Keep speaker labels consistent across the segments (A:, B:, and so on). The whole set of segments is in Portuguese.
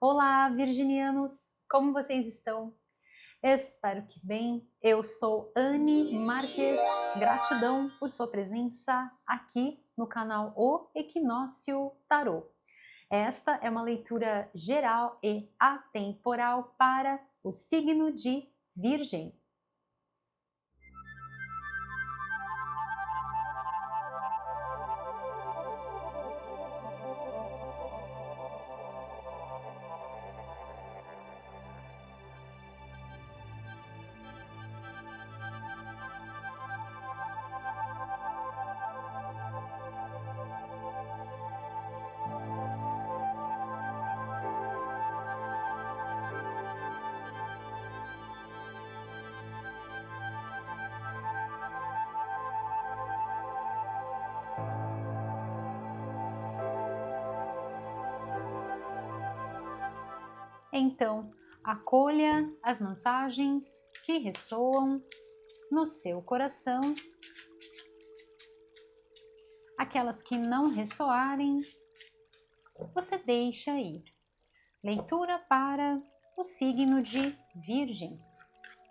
A: Olá, virginianos! Como vocês estão? Espero que bem. Eu sou Anne Marques. Gratidão por sua presença aqui no canal O Equinócio Tarô. Esta é uma leitura geral e atemporal para o signo de Virgem. Então, acolha as mensagens que ressoam no seu coração, aquelas que não ressoarem, você deixa ir. Leitura para o signo de Virgem.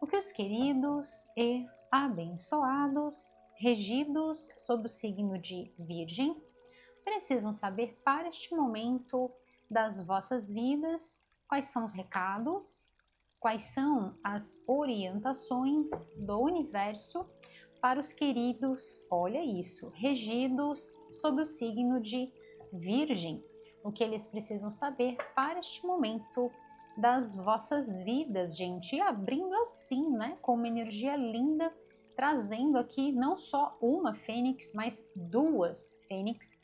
A: O que os queridos e abençoados, regidos sob o signo de Virgem, precisam saber para este momento das vossas vidas, quais são os recados, quais são as orientações do universo para os queridos, olha isso, regidos sob o signo de Virgem, o que eles precisam saber para este momento das vossas vidas, gente, e abrindo assim, né, com uma energia linda, trazendo aqui não só uma fênix, mas duas fênix,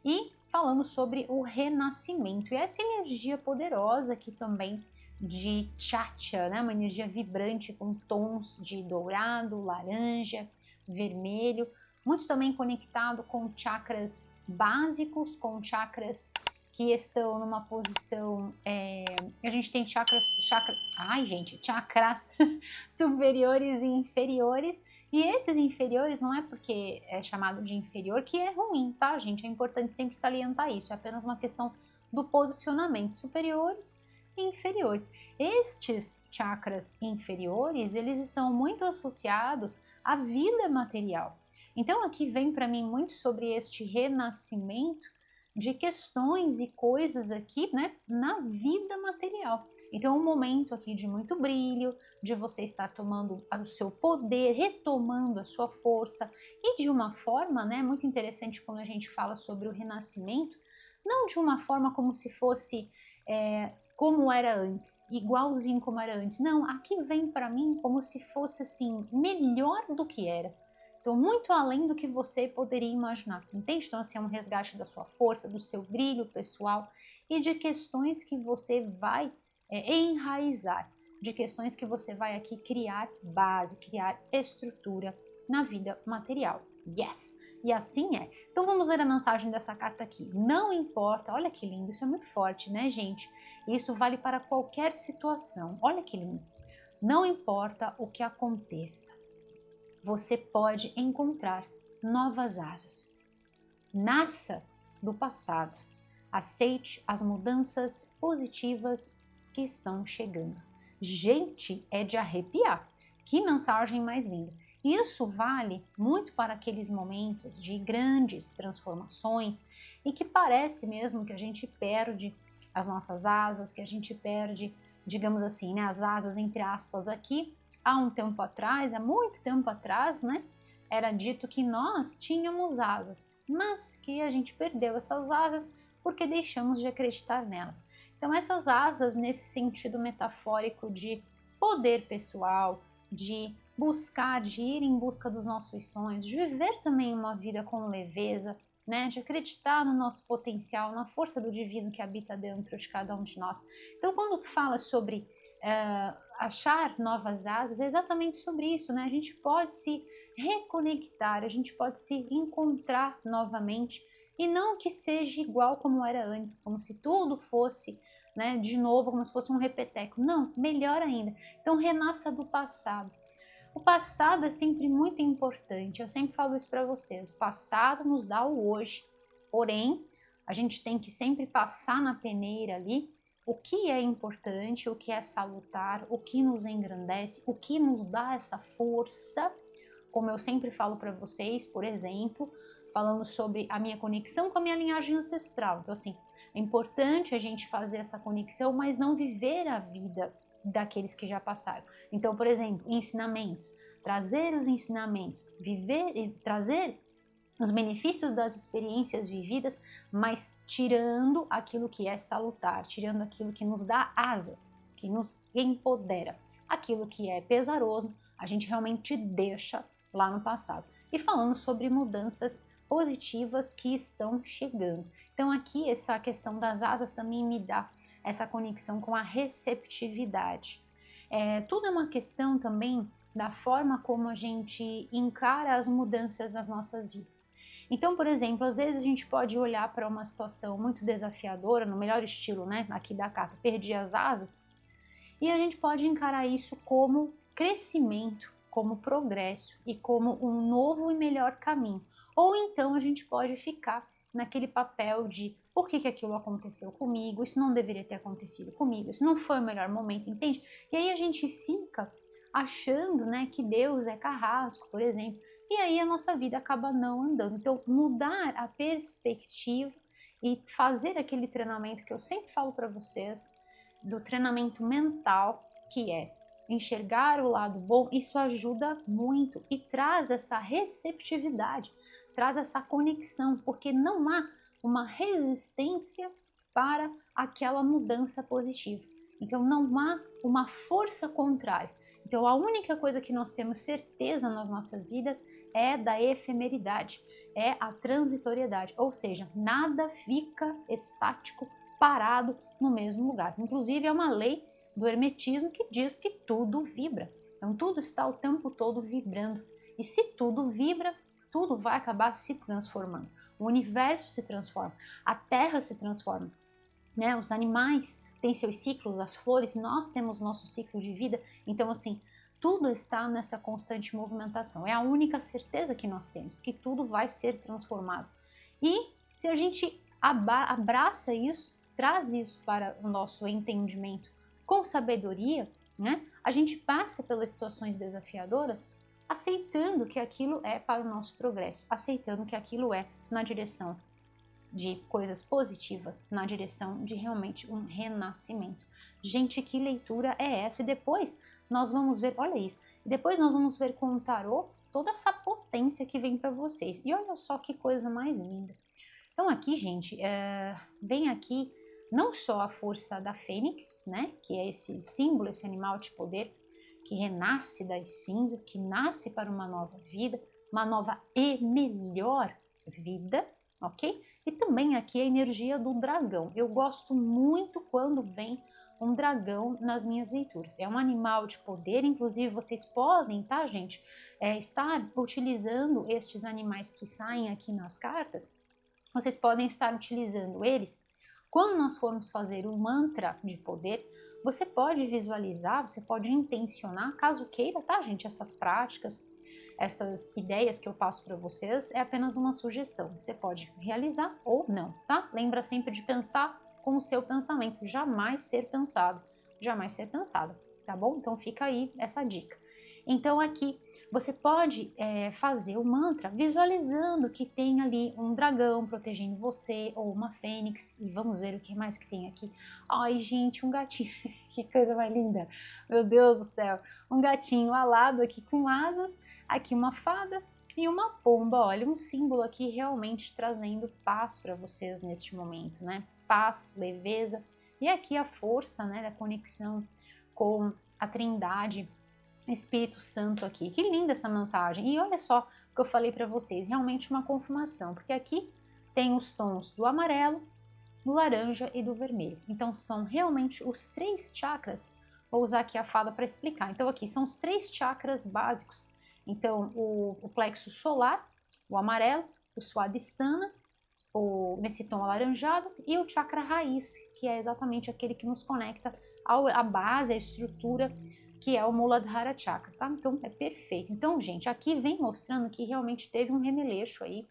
A: e falando sobre o renascimento, e essa energia poderosa aqui também de Chacha, né, uma energia vibrante com tons de dourado, laranja, vermelho, muito também conectado com chakras básicos, com chakras que estão numa posição, a gente tem chakras superiores e inferiores, e esses inferiores não é porque é chamado de inferior que é ruim, tá, gente? É importante sempre salientar isso, é apenas uma questão do posicionamento, superiores e inferiores. Estes chakras inferiores, eles estão muito associados à vida material. Então aqui vem para mim muito sobre este renascimento de questões e coisas aqui, né, na vida material. Então, um momento aqui de muito brilho, de você estar tomando o seu poder, retomando a sua força, e de uma forma, né, muito interessante quando a gente fala sobre o renascimento, não de uma forma como se fosse como era antes, igualzinho como era antes. Não, aqui vem para mim como se fosse assim, melhor do que era. Então, muito além do que você poderia imaginar, entende? Então, assim, é um resgate da sua força, do seu brilho pessoal e de questões que você vai enraizar, de questões que você vai aqui criar base, criar estrutura na vida material. Yes! E assim é. Então, vamos ler a mensagem dessa carta aqui. Não importa, olha que lindo, isso é muito forte, né, gente? Isso vale para qualquer situação. Olha que lindo. Não importa o que aconteça, você pode encontrar novas asas. Nasça do passado. Aceite as mudanças positivas que estão chegando. Gente, é de arrepiar. Que mensagem mais linda. Isso vale muito para aqueles momentos de grandes transformações e que parece mesmo que a gente perde as nossas asas, que a gente perde, digamos assim, né, as asas entre aspas aqui. Há um tempo atrás, há muito tempo atrás, né, era dito que nós tínhamos asas, mas que a gente perdeu essas asas porque deixamos de acreditar nelas. Então, essas asas, nesse sentido metafórico de poder pessoal, de buscar, de ir em busca dos nossos sonhos, de viver também uma vida com leveza, né, de acreditar no nosso potencial, na força do divino que habita dentro de cada um de nós. Então, quando fala sobre achar novas asas, é exatamente sobre isso, né? A gente pode se reconectar, a gente pode se encontrar novamente e não que seja igual como era antes, como se tudo fosse, né, de novo, como se fosse um repeteco. Não, melhor ainda. Então, renasça do passado. O passado é sempre muito importante, eu sempre falo isso para vocês. O passado nos dá o hoje, porém, a gente tem que sempre passar na peneira ali o que é importante, o que é salutar, o que nos engrandece, o que nos dá essa força, como eu sempre falo para vocês, por exemplo, falando sobre a minha conexão com a minha linhagem ancestral. Então, assim, é importante a gente fazer essa conexão, mas não viver a vida daqueles que já passaram. Então, por exemplo, ensinamentos, trazer os ensinamentos, viver e trazer os benefícios das experiências vividas, mas tirando aquilo que é salutar, tirando aquilo que nos dá asas, que nos empodera. Aquilo que é pesaroso, a gente realmente deixa lá no passado. E falando sobre mudanças positivas que estão chegando. Então aqui essa questão das asas também me dá essa conexão com a receptividade. Tudo é uma questão também da forma como a gente encara as mudanças nas nossas vidas. Então, por exemplo, às vezes a gente pode olhar para uma situação muito desafiadora, no melhor estilo, né, aqui da carta, perdi as asas, e a gente pode encarar isso como crescimento, como progresso e como um novo e melhor caminho. Ou então a gente pode ficar naquele papel de por que aquilo aconteceu comigo, isso não deveria ter acontecido comigo, isso não foi o melhor momento, entende? E aí a gente fica achando, né, que Deus é carrasco, por exemplo, e aí a nossa vida acaba não andando. Então, mudar a perspectiva e fazer aquele treinamento que eu sempre falo para vocês, do treinamento mental, que é enxergar o lado bom, isso ajuda muito e traz essa receptividade, traz essa conexão, porque não há uma resistência para aquela mudança positiva. Então não há uma força contrária. Então a única coisa que nós temos certeza nas nossas vidas é da efemeridade, é a transitoriedade, ou seja, nada fica estático, parado no mesmo lugar. Inclusive é uma lei do hermetismo que diz que tudo vibra. Então tudo está o tempo todo vibrando. E se tudo vibra, tudo vai acabar se transformando. O universo se transforma, a Terra se transforma, né? Os animais têm seus ciclos, as flores, nós temos nosso ciclo de vida. Então, assim, tudo está nessa constante movimentação. É a única certeza que nós temos, que tudo vai ser transformado. E se a gente abraça isso, traz isso para o nosso entendimento com sabedoria, né? A gente passa pelas situações desafiadoras aceitando que aquilo é para o nosso progresso, aceitando que aquilo é na direção de coisas positivas, na direção de realmente um renascimento. Gente, que leitura é essa? E depois nós vamos ver, olha isso, e depois nós vamos ver com o tarô toda essa potência que vem para vocês. E olha só que coisa mais linda. Então aqui, gente, vem aqui não só a força da fênix, né, que é esse símbolo, esse animal de poder, que renasce das cinzas, que nasce para uma nova vida, uma nova e melhor vida, ok? E também aqui a energia do dragão. Eu gosto muito quando vem um dragão nas minhas leituras. É um animal de poder, inclusive vocês podem, tá, gente, estar utilizando estes animais que saem aqui nas cartas, vocês podem estar utilizando eles quando nós formos fazer um mantra de poder. Você pode visualizar, você pode intencionar, caso queira, tá, gente? Essas práticas, essas ideias que eu passo para vocês é apenas uma sugestão. Você pode realizar ou não, tá? Lembra sempre de pensar com o seu pensamento, jamais ser pensado, jamais ser pensada, tá bom? Então fica aí essa dica. Então aqui você pode fazer o mantra visualizando que tem ali um dragão protegendo você ou uma fênix. E vamos ver o que mais que tem aqui. Ai, gente, um gatinho. Que coisa mais linda. Meu Deus do céu. Um gatinho alado aqui com asas. Aqui uma fada e uma pomba. Olha, um símbolo aqui realmente trazendo paz para vocês neste momento, né? Paz, leveza. E aqui a força, né, da conexão com a Trindade, Espírito Santo aqui. Que linda essa mensagem. E olha só o que eu falei para vocês, realmente uma confirmação, porque aqui tem os tons do amarelo, do laranja e do vermelho. Então são realmente os 3 chakras. Vou usar aqui a fada para explicar. Então aqui são os 3 chakras básicos. Então o plexo solar, o amarelo, o swadhisthana, nesse tom alaranjado, e o chakra raiz, que é exatamente aquele que nos conecta à base, à estrutura, que é o Muladhara Chakra, tá? Então é perfeito. Então, gente, aqui vem mostrando que realmente teve um remeleixo aí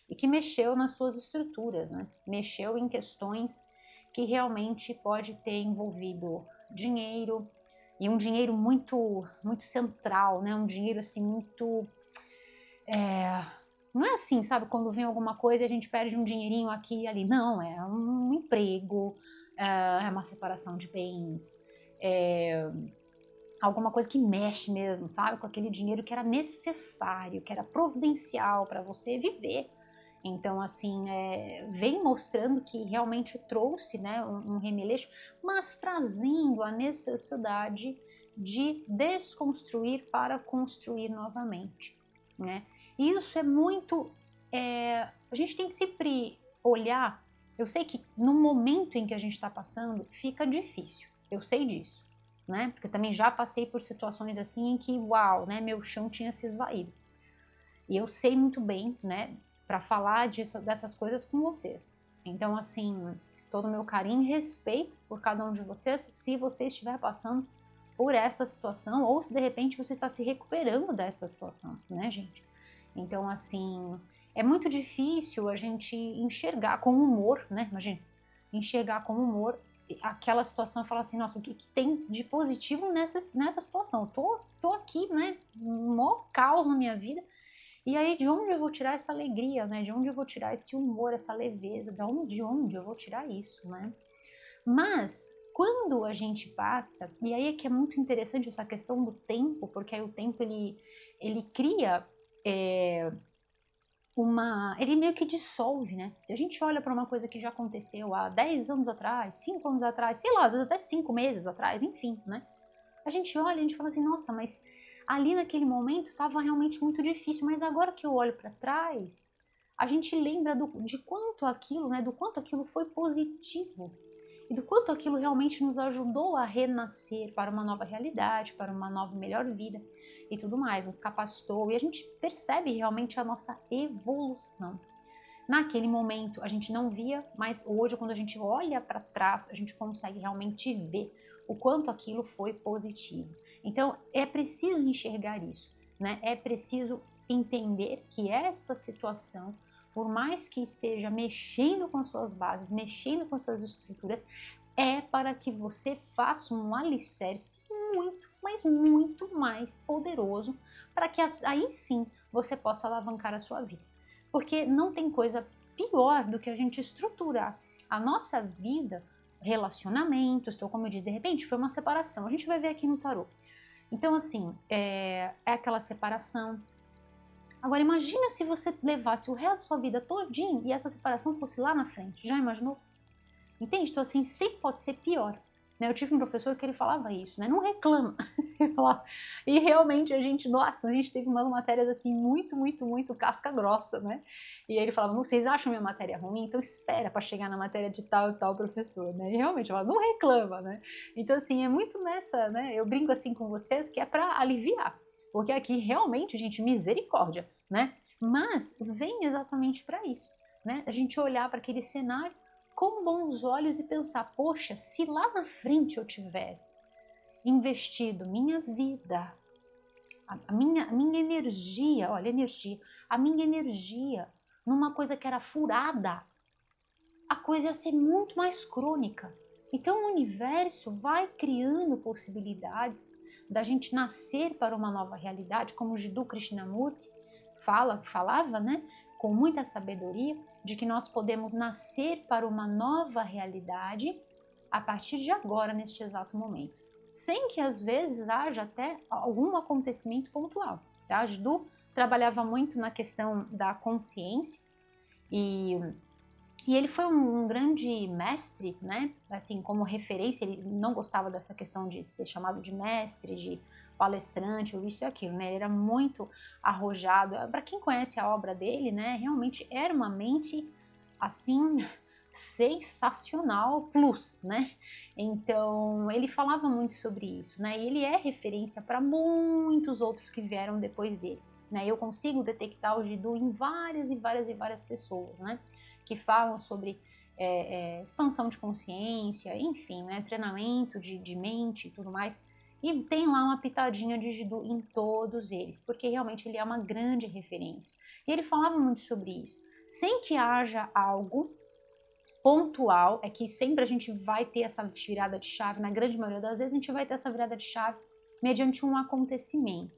A: e que mexeu nas suas estruturas, né? Mexeu em questões que realmente pode ter envolvido dinheiro, e um dinheiro muito, muito central, né? Um dinheiro assim muito... Não é assim, sabe? Quando vem alguma coisa e a gente perde um dinheirinho aqui e ali. Não, é um emprego, é uma separação de bens, alguma coisa que mexe mesmo, sabe? Com aquele dinheiro que era necessário, que era providencial para você viver. Então, assim, vem mostrando que realmente trouxe, né, um remeleixo, mas trazendo a necessidade de desconstruir para construir novamente, né? E isso é muito... a gente tem que sempre olhar... Eu sei que no momento em que a gente está passando, fica difícil, eu sei disso, né? Porque eu também já passei por situações assim em que, uau, né, meu chão tinha se esvaído. E eu sei muito bem, né, para falar dessas coisas com vocês. Então, assim, todo o meu carinho e respeito por cada um de vocês, se você estiver passando por essa situação, ou se de repente você está se recuperando dessa situação, né, gente? Então, assim, é muito difícil a gente enxergar com humor, né? Imagina, enxergar com humor aquela situação e falar assim, nossa, o que tem de positivo nessa situação? Eu tô aqui, né? Um maior caos na minha vida. E aí, de onde eu vou tirar essa alegria, né? De onde eu vou tirar esse humor, essa leveza? De onde eu vou tirar isso, né? Mas, quando a gente passa, e aí é que é muito interessante essa questão do tempo, porque aí o tempo, ele cria ele meio que dissolve, né? Se a gente olha para uma coisa que já aconteceu há 10 anos atrás, 5 anos atrás, sei lá, às vezes até 5 meses atrás, enfim, né? A gente olha e a gente fala assim, nossa, mas ali naquele momento estava realmente muito difícil, mas agora que eu olho para trás, a gente lembra de quanto aquilo, né, do quanto aquilo foi positivo e do quanto aquilo realmente nos ajudou a renascer para uma nova realidade, para uma nova melhor vida e tudo mais, nos capacitou e a gente percebe realmente a nossa evolução. Naquele momento a gente não via, mas hoje quando a gente olha para trás, a gente consegue realmente ver o quanto aquilo foi positivo. Então é preciso enxergar isso, né? É preciso entender que esta situação, por mais que esteja mexendo com as suas bases, mexendo com as suas estruturas, é para que você faça um alicerce muito, mas muito mais poderoso, para que aí sim você possa alavancar a sua vida. Porque não tem coisa pior do que a gente estruturar a nossa vida, relacionamentos, então, como eu disse, de repente foi uma separação, a gente vai ver aqui no tarô. Então, assim, é aquela separação. Agora, imagina se você levasse o resto da sua vida todinho e essa separação fosse lá na frente. Já imaginou? Entende? Então, assim, sempre pode ser pior. Né? Eu tive um professor que ele falava isso, né? Não reclama. E realmente a gente, nossa, a gente teve umas matérias assim muito, muito, muito casca grossa, né? E aí ele falava, vocês acham minha matéria ruim? Então espera para chegar na matéria de tal e tal professor, né? E realmente, ela não reclama, né? Então, assim, é muito nessa, né? Eu brinco assim com vocês que é para aliviar. Porque aqui realmente, gente, misericórdia, né? Mas vem exatamente para isso, né? A gente olhar para aquele cenário com bons olhos e pensar, poxa, se lá na frente eu tivesse investido minha vida, a minha energia, olha, energia, a minha energia numa coisa que era furada, a coisa ia ser muito mais crônica. Então o universo vai criando possibilidades da gente nascer para uma nova realidade, como o Jiddu Krishnamurti falava, né, com muita sabedoria, de que nós podemos nascer para uma nova realidade a partir de agora, neste exato momento, sem que às vezes haja até algum acontecimento pontual. Tá? Jiddu trabalhava muito na questão da consciência e ele foi um grande mestre, né? Assim, como referência, ele não gostava dessa questão de ser chamado de mestre, de palestrante, ou isso e aquilo, né? Ele era muito arrojado. Para quem conhece a obra dele, né? Realmente era uma mente, assim, sensacional plus, né? Então, ele falava muito sobre isso, né? E ele é referência para muitos outros que vieram depois dele, né? Eu consigo detectar o Jiddu em várias e várias e várias pessoas, né? Que falam sobre expansão de consciência, enfim, né, treinamento de mente e tudo mais. E tem lá uma pitadinha de Jiddu em todos eles, porque realmente ele é uma grande referência. E ele falava muito sobre isso. Sem que haja algo pontual, é que sempre a gente vai ter essa virada de chave, na grande maioria das vezes a gente vai ter essa virada de chave mediante um acontecimento,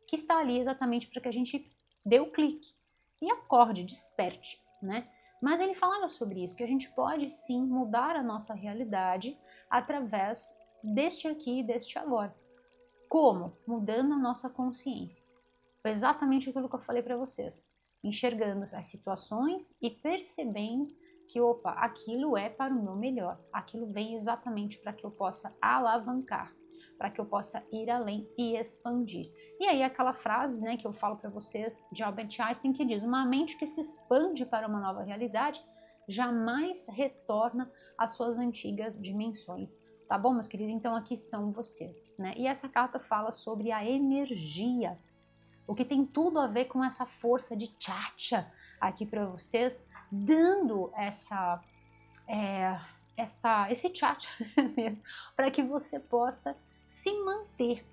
A: que está ali exatamente para que a gente dê o clique e acorde, desperte, né? Mas ele falava sobre isso, que a gente pode sim mudar a nossa realidade através deste aqui e deste agora. Como? Mudando a nossa consciência. Foi exatamente aquilo que eu falei para vocês. Enxergando as situações e percebendo que, opa, aquilo é para o meu melhor. Aquilo vem exatamente para que eu possa alavancar, para que eu possa ir além e expandir. E aí aquela frase, né, que eu falo para vocês de Albert Einstein que diz: uma mente que se expande para uma nova realidade jamais retorna às suas antigas dimensões. Tá bom, meus queridos? Então aqui são vocês, né? E essa carta fala sobre a energia, o que tem tudo a ver com essa força de Chacha aqui para vocês, dando esse Chacha mesmo, para que você possa se manter.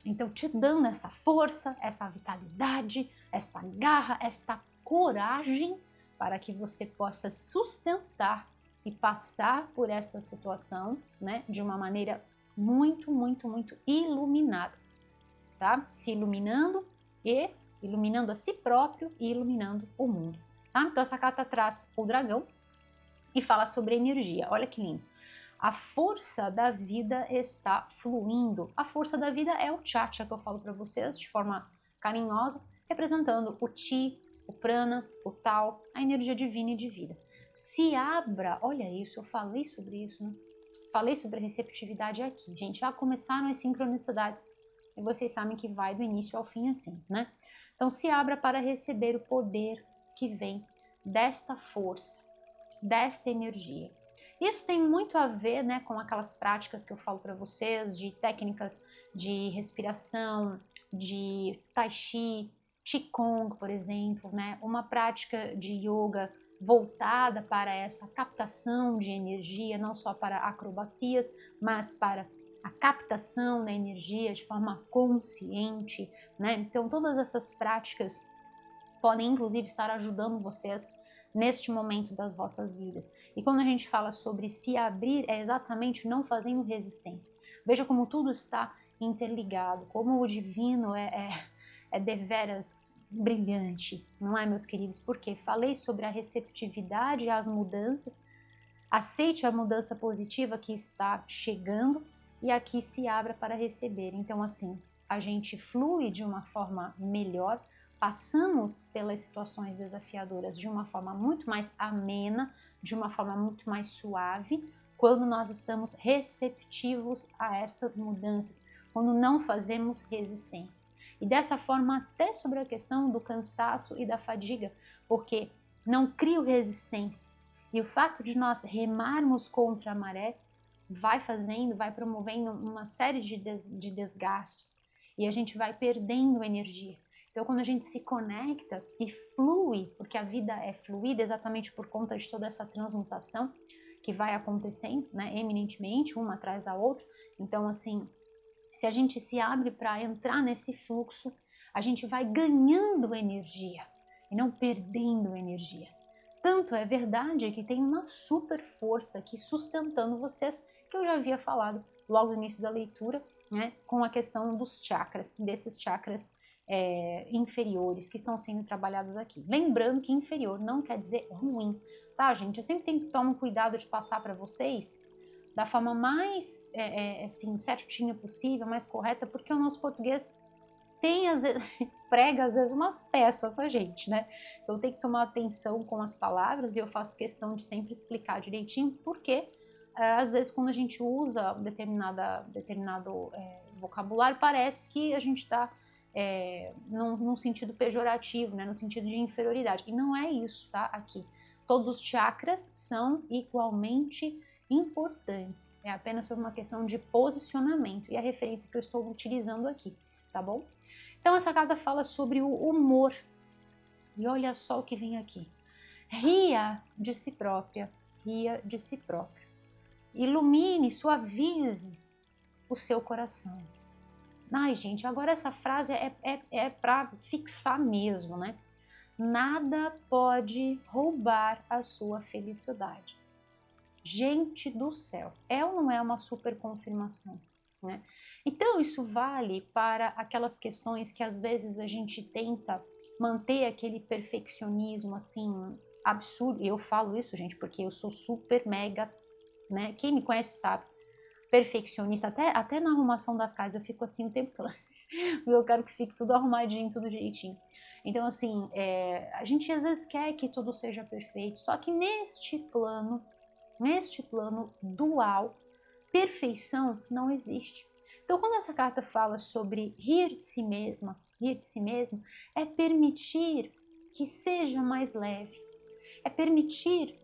A: Então, te dando essa força, essa vitalidade, esta garra, esta coragem para que você possa sustentar e passar por esta situação, né, de uma maneira muito, muito, muito iluminada, tá? Se iluminando e iluminando a si próprio e iluminando o mundo, tá? Então, essa carta traz o dragão e fala sobre energia. Olha que lindo. A força da vida está fluindo. A força da vida é o Chacha que eu falo para vocês de forma carinhosa, representando o Chi, o Prana, o Tao, a energia divina e de vida. Se abra, olha isso, eu falei sobre isso, né? Falei sobre receptividade aqui. Gente, já começaram as sincronicidades e vocês sabem que vai do início ao fim assim, né? Então, se abra para receber o poder que vem desta força, desta energia. Isso tem muito a ver, né, com aquelas práticas que eu falo para vocês, de técnicas de respiração, de Tai Chi, Qigong, por exemplo, né, uma prática de yoga voltada para essa captação de energia, não só para acrobacias, mas para a captação da energia de forma consciente, né? Então, todas essas práticas podem, inclusive, estar ajudando vocês neste momento das vossas vidas. E quando a gente fala sobre se abrir, é exatamente não fazendo resistência. Veja como tudo está interligado, como o divino é deveras brilhante, não é, meus queridos? Porque falei sobre a receptividade às mudanças, aceite a mudança positiva que está chegando e aqui se abra para receber. Então, assim, a gente flui de uma forma melhor, passamos pelas situações desafiadoras de uma forma muito mais amena, de uma forma muito mais suave, quando nós estamos receptivos a estas mudanças, quando não fazemos resistência. E dessa forma, até sobre a questão do cansaço e da fadiga, porque não crio resistência. E o fato de nós remarmos contra a maré vai promovendo uma série de desgastes e a gente vai perdendo energia. Então, quando a gente se conecta e flui, porque a vida é fluida exatamente por conta de toda essa transmutação que vai acontecendo, né, eminentemente, uma atrás da outra. Então, assim, se a gente se abre para entrar nesse fluxo, a gente vai ganhando energia e não perdendo energia. Tanto é verdade que tem uma super força aqui sustentando vocês, que eu já havia falado logo no início da leitura, né, com a questão dos chakras, desses chakras inferiores que estão sendo trabalhados aqui. Lembrando que inferior não quer dizer ruim, tá, gente? Eu sempre tenho que tomar cuidado de passar para vocês da forma mais assim, certinha possível, mais correta, porque o nosso português tem, às vezes, prega às vezes umas peças na gente, né? Então tem que tomar atenção com as palavras e eu faço questão de sempre explicar direitinho, porque às vezes quando a gente usa determinado vocabulário, parece que a gente está num sentido pejorativo, né? No sentido de inferioridade. E não é isso, tá? Aqui. Todos os chakras são igualmente importantes. É apenas uma questão de posicionamento e a referência que eu estou utilizando aqui, tá bom? Então essa carta fala sobre o humor. E olha só o que vem aqui. Ria de si própria, ria de si própria. Ilumine, suavize o seu coração. Ai, gente, agora essa frase é para fixar mesmo, né? nada pode roubar a sua felicidade. Gente do céu, é ou não é uma super confirmação, né? Então isso vale para aquelas questões que às vezes a gente tenta manter aquele perfeccionismo assim absurdo. E eu falo isso, gente, porque eu sou super mega, né? Quem me conhece sabe, perfeccionista, até na arrumação das casas eu fico assim o tempo todo. Eu quero que fique tudo arrumadinho, tudo direitinho. Então, assim, a gente às vezes quer que tudo seja perfeito, só que neste plano dual, perfeição não existe. Então, quando essa carta fala sobre rir de si mesmo, é permitir que seja mais leve, é permitir,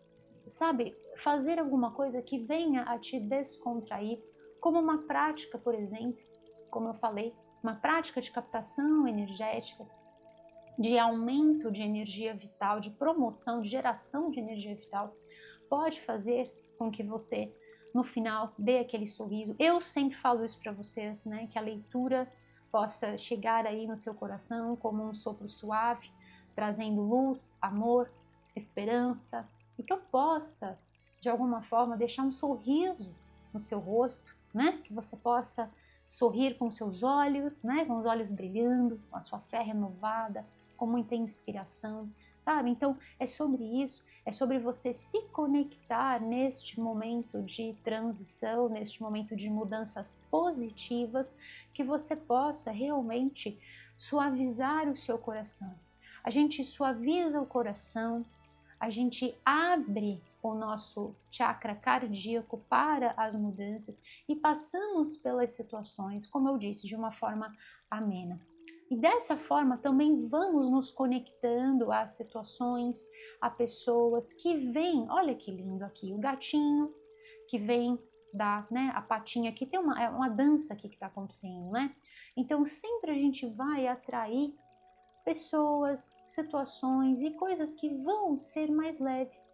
A: sabe, fazer alguma coisa que venha a te descontrair, como uma prática, por exemplo, como eu falei, uma prática de captação energética, de aumento de energia vital, de promoção, de geração de energia vital, pode fazer com que você, no final, dê aquele sorriso. Eu sempre falo isso para vocês, né? Que a leitura possa chegar aí no seu coração como um sopro suave, trazendo luz, amor, esperança, e que eu possa, de alguma forma, deixar um sorriso no seu rosto, né? Que você possa sorrir com seus olhos, né? Com os olhos brilhando, com a sua fé renovada, com muita inspiração, sabe? Então, é sobre isso, é sobre você se conectar neste momento de transição, neste momento de mudanças positivas, que você possa realmente suavizar o seu coração. A gente suaviza o coração, a gente abre o nosso chakra cardíaco para as mudanças e passamos pelas situações, como eu disse, de uma forma amena. E dessa forma também vamos nos conectando a situações, a pessoas que vêm, olha que lindo aqui, o gatinho que vem dar, né, a patinha aqui, tem uma dança aqui que está acontecendo, né? Então sempre a gente vai atrair pessoas, situações e coisas que vão ser mais leves.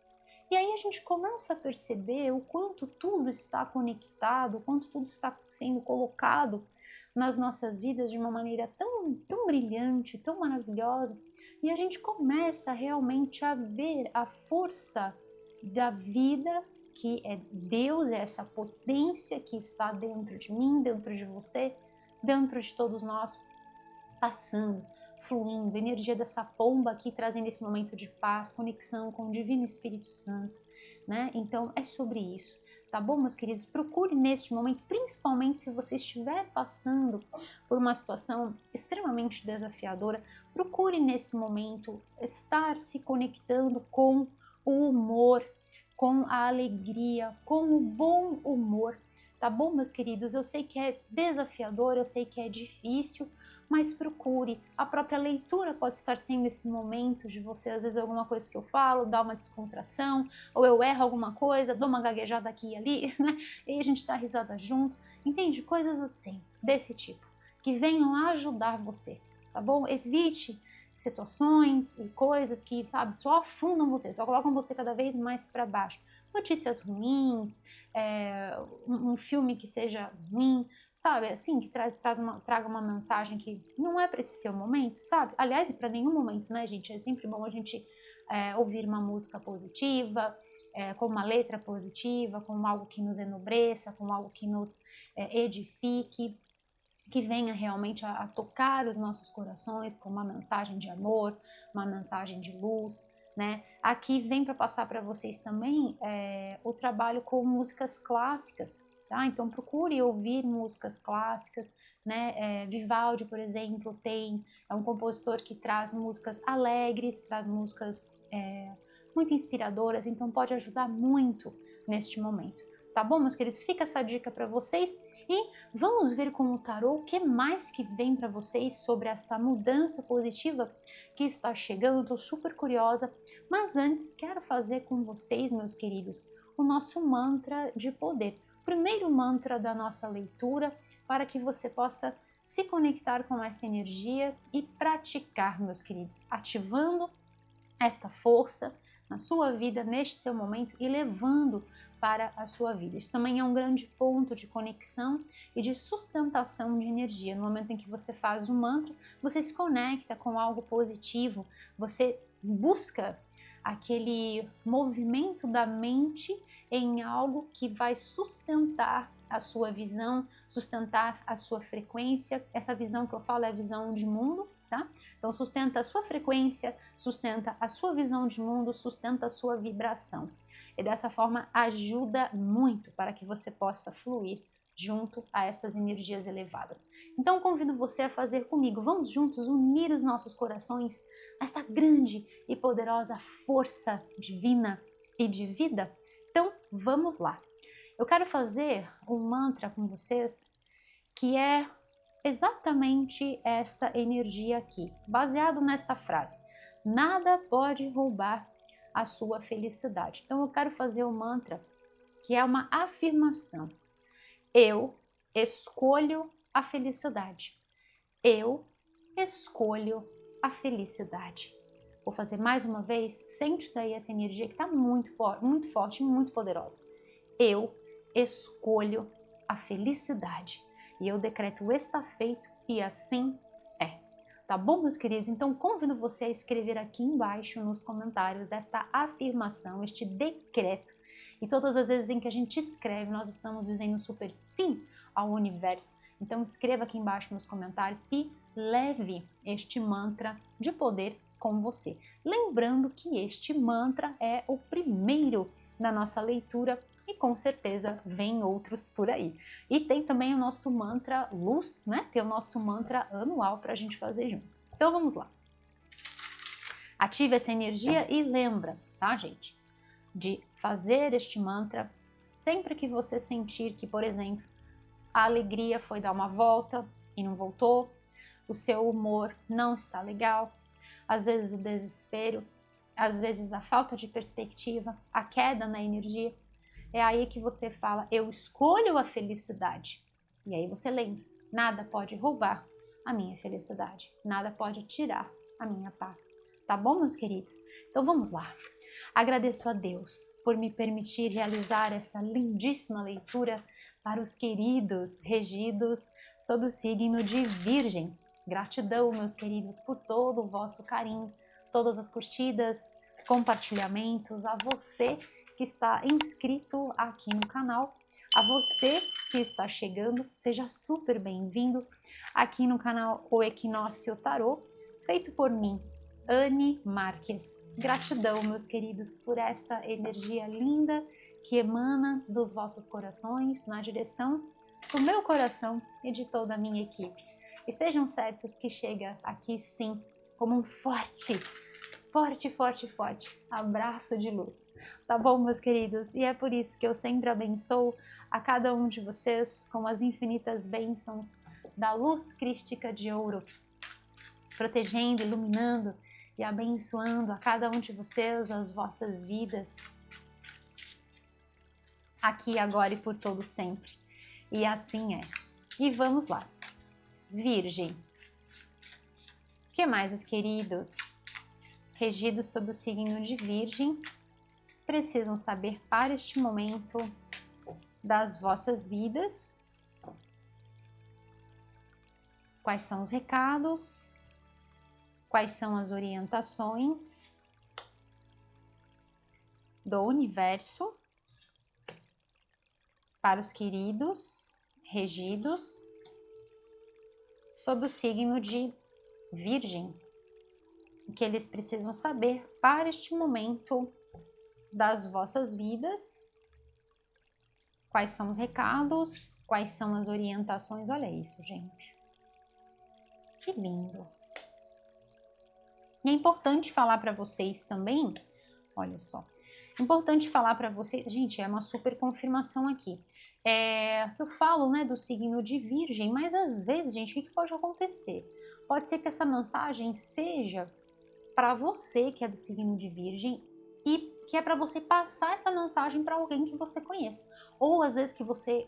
A: E aí a gente começa a perceber o quanto tudo está conectado, o quanto tudo está sendo colocado nas nossas vidas de uma maneira tão brilhante, tão maravilhosa, e a gente começa realmente a ver a força da vida, que é Deus, é essa potência que está dentro de mim, dentro de você, dentro de todos nós, passando, fluindo, energia dessa pomba aqui trazendo esse momento de paz, conexão com o Divino Espírito Santo, né? Então é sobre isso, tá bom, meus queridos? Procure neste momento, principalmente se você estiver passando por uma situação extremamente desafiadora, procure nesse momento estar se conectando com o humor, com a alegria, com o bom humor, tá bom, meus queridos? Eu sei que é desafiador, eu sei que é difícil, mas procure. A própria leitura pode estar sendo esse momento de você, às vezes, alguma coisa que eu falo, dá uma descontração, ou eu erro alguma coisa, dou uma gaguejada aqui e ali, né? E a gente dá risada junto, entende? Coisas assim, desse tipo, que venham ajudar você, tá bom? Evite situações e coisas que, sabe, só afundam você, só colocam você cada vez mais para baixo. Notícias ruins, um filme que seja ruim, sabe, assim, que traga uma mensagem que não é para esse seu momento, sabe? Aliás, para nenhum momento, né, gente? É sempre bom a gente ouvir uma música positiva, com uma letra positiva, com algo que nos enobreça, com algo que nos edifique, que venha realmente a tocar os nossos corações com uma mensagem de amor, uma mensagem de luz, né? Aqui vem para passar para vocês também o trabalho com músicas clássicas, tá? Então procure ouvir músicas clássicas, né? Vivaldi, por exemplo, é um compositor que traz músicas alegres, traz músicas muito inspiradoras, então pode ajudar muito neste momento. Tá bom, meus queridos? Fica essa dica para vocês e vamos ver com o tarô o que mais que vem para vocês sobre esta mudança positiva que está chegando. Estou super curiosa, mas antes quero fazer com vocês, meus queridos, o nosso mantra de poder. Primeiro mantra da nossa leitura, para que você possa se conectar com esta energia e praticar, meus queridos, ativando esta força na sua vida, neste seu momento, e levando para a sua vida. Isso também é um grande ponto de conexão e de sustentação de energia. No momento em que você faz um mantra, você se conecta com algo positivo, você busca aquele movimento da mente em algo que vai sustentar a sua visão, sustentar a sua frequência. Essa visão que eu falo é a visão de mundo, tá? Então sustenta a sua frequência, sustenta a sua visão de mundo, sustenta a sua vibração. E dessa forma ajuda muito para que você possa fluir junto a estas energias elevadas. Então convido você a fazer comigo. Vamos juntos unir os nossos corações a esta grande e poderosa força divina e de vida? Então vamos lá. Eu quero fazer um mantra com vocês que é exatamente esta energia aqui, baseado nesta frase: nada pode roubar a sua felicidade. Então eu quero fazer um mantra que é uma afirmação. Eu escolho a felicidade. Eu escolho a felicidade. Vou fazer mais uma vez. Sente daí essa energia que está muito forte, muito poderosa. Eu escolho a felicidade. E eu decreto está feito e assim é. Tá bom, meus queridos? Então convido você a escrever aqui embaixo nos comentários esta afirmação, este decreto. E todas as vezes em que a gente escreve, nós estamos dizendo super sim ao universo. Então escreva aqui embaixo nos comentários e leve este mantra de poder com você. Lembrando que este mantra é o primeiro na nossa leitura e com certeza vem outros por aí. E tem também o nosso mantra luz, né? Tem o nosso mantra anual para a gente fazer juntos. Então vamos lá. Ative essa energia e lembra, tá, gente? De fazer este mantra sempre que você sentir que, por exemplo, a alegria foi dar uma volta e não voltou, o seu humor não está legal, às vezes o desespero, às vezes a falta de perspectiva, a queda na energia. É aí que você fala, eu escolho a felicidade. E aí você lembra, nada pode roubar a minha felicidade, nada pode tirar a minha paz. Tá bom, meus queridos? Então vamos lá. Agradeço a Deus por me permitir realizar esta lindíssima leitura para os queridos regidos sob o signo de Virgem. Gratidão, meus queridos, por todo o vosso carinho, todas as curtidas, compartilhamentos, a você que está inscrito aqui no canal, a você que está chegando, seja super bem-vindo aqui no canal O Equinócio Tarô, feito por mim, Anne Marques. Gratidão, meus queridos, por esta energia linda que emana dos vossos corações na direção do meu coração e de toda a minha equipe. Estejam certos que chega aqui sim como um forte abraço de luz. Tá bom, meus queridos? E é por isso que eu sempre abençoo a cada um de vocês com as infinitas bênçãos da luz crística de ouro, protegendo, iluminando e abençoando a cada um de vocês, as vossas vidas, aqui, agora e por todo sempre. E assim é. E vamos lá. Virgem. O que mais, os queridos regidos sob o signo de Virgem precisam saber para este momento das vossas vidas? Quais são os recados? Quais são as orientações do universo para os queridos regidos sob o signo de Virgem? O que eles precisam saber para este momento das vossas vidas? Quais são os recados? Quais são as orientações? Olha isso, gente. Que lindo! E é importante falar para vocês também, olha só, importante falar para vocês, gente, é uma super confirmação aqui. Eu falo, né, do signo de Virgem, mas às vezes, gente, o que pode acontecer? Pode ser que essa mensagem seja para você que é do signo de Virgem e que é para você passar essa mensagem para alguém que você conheça. Ou às vezes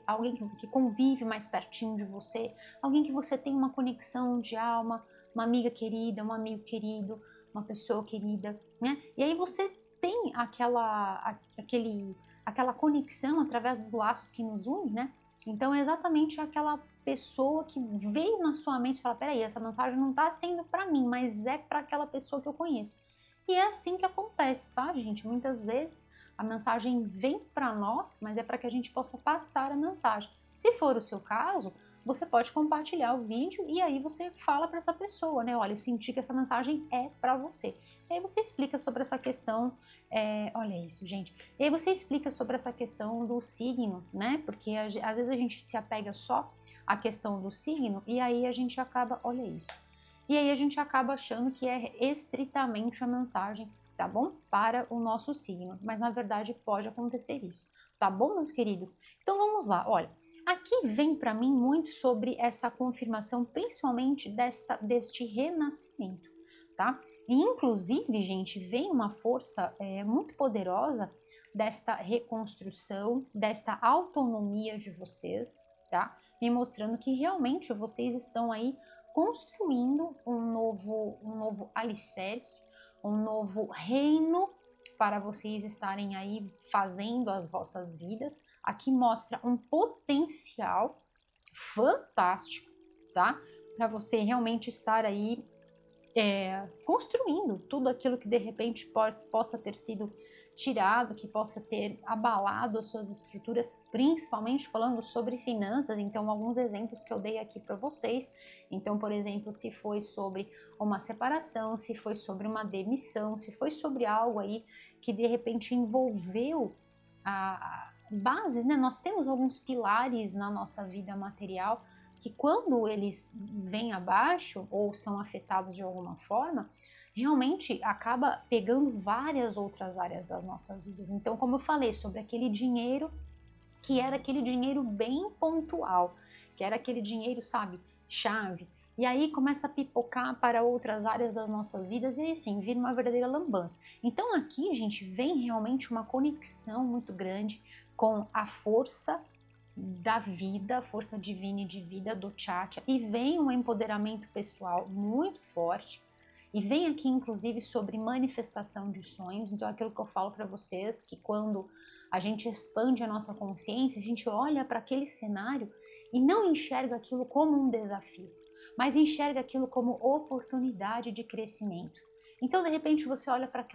A: alguém que convive mais pertinho de você, alguém que você tem uma conexão de alma, uma amiga querida, um amigo querido, uma pessoa querida, né? E aí você tem aquele aquela conexão através dos laços que nos unem, né? Então é exatamente aquela pessoa que veio na sua mente e fala, peraí, essa mensagem não tá sendo para mim, mas é para aquela pessoa que eu conheço. E é assim que acontece, tá, gente? Muitas vezes a mensagem vem para nós, mas é para que a gente possa passar a mensagem. Se for o seu caso, você pode compartilhar o vídeo e aí você fala para essa pessoa, né? Olha, eu senti que essa mensagem é para você. E aí você explica sobre essa questão, olha isso, gente. E aí você explica sobre essa questão do signo, né? Porque às vezes a gente se apega só à questão do signo e aí a gente acaba, olha isso. E aí a gente acaba achando que é estritamente a mensagem, tá bom? Para o nosso signo. Mas na verdade pode acontecer isso, tá bom, meus queridos? Então vamos lá, olha. Aqui vem para mim muito sobre essa confirmação, principalmente deste renascimento, tá? E inclusive, gente, vem uma força muito poderosa desta reconstrução, desta autonomia de vocês, tá? Me mostrando que realmente vocês estão aí construindo um novo alicerce, um novo reino para vocês estarem aí fazendo as vossas vidas. Aqui mostra um potencial fantástico, tá? Para você realmente estar aí construindo tudo aquilo que de repente possa ter sido tirado, que possa ter abalado as suas estruturas, principalmente falando sobre finanças. Então, alguns exemplos que eu dei aqui para vocês. Então, por exemplo, se foi sobre uma separação, se foi sobre uma demissão, se foi sobre algo aí que de repente envolveu bases, né? Nós temos alguns pilares na nossa vida material que quando eles vêm abaixo ou são afetados de alguma forma, realmente acaba pegando várias outras áreas das nossas vidas. Então, como eu falei sobre aquele dinheiro, que era aquele dinheiro bem pontual, que era aquele dinheiro, sabe, chave, e aí começa a pipocar para outras áreas das nossas vidas e aí sim, vira uma verdadeira lambança. Então aqui, gente, vem realmente uma conexão muito grande com a força da vida, força divina e de vida do Chacha, e vem um empoderamento pessoal muito forte, e vem aqui inclusive sobre manifestação de sonhos. Então aquilo que eu falo para vocês, que quando a gente expande a nossa consciência, a gente olha para aquele cenário e não enxerga aquilo como um desafio, mas enxerga aquilo como oportunidade de crescimento. Então de repente você olha para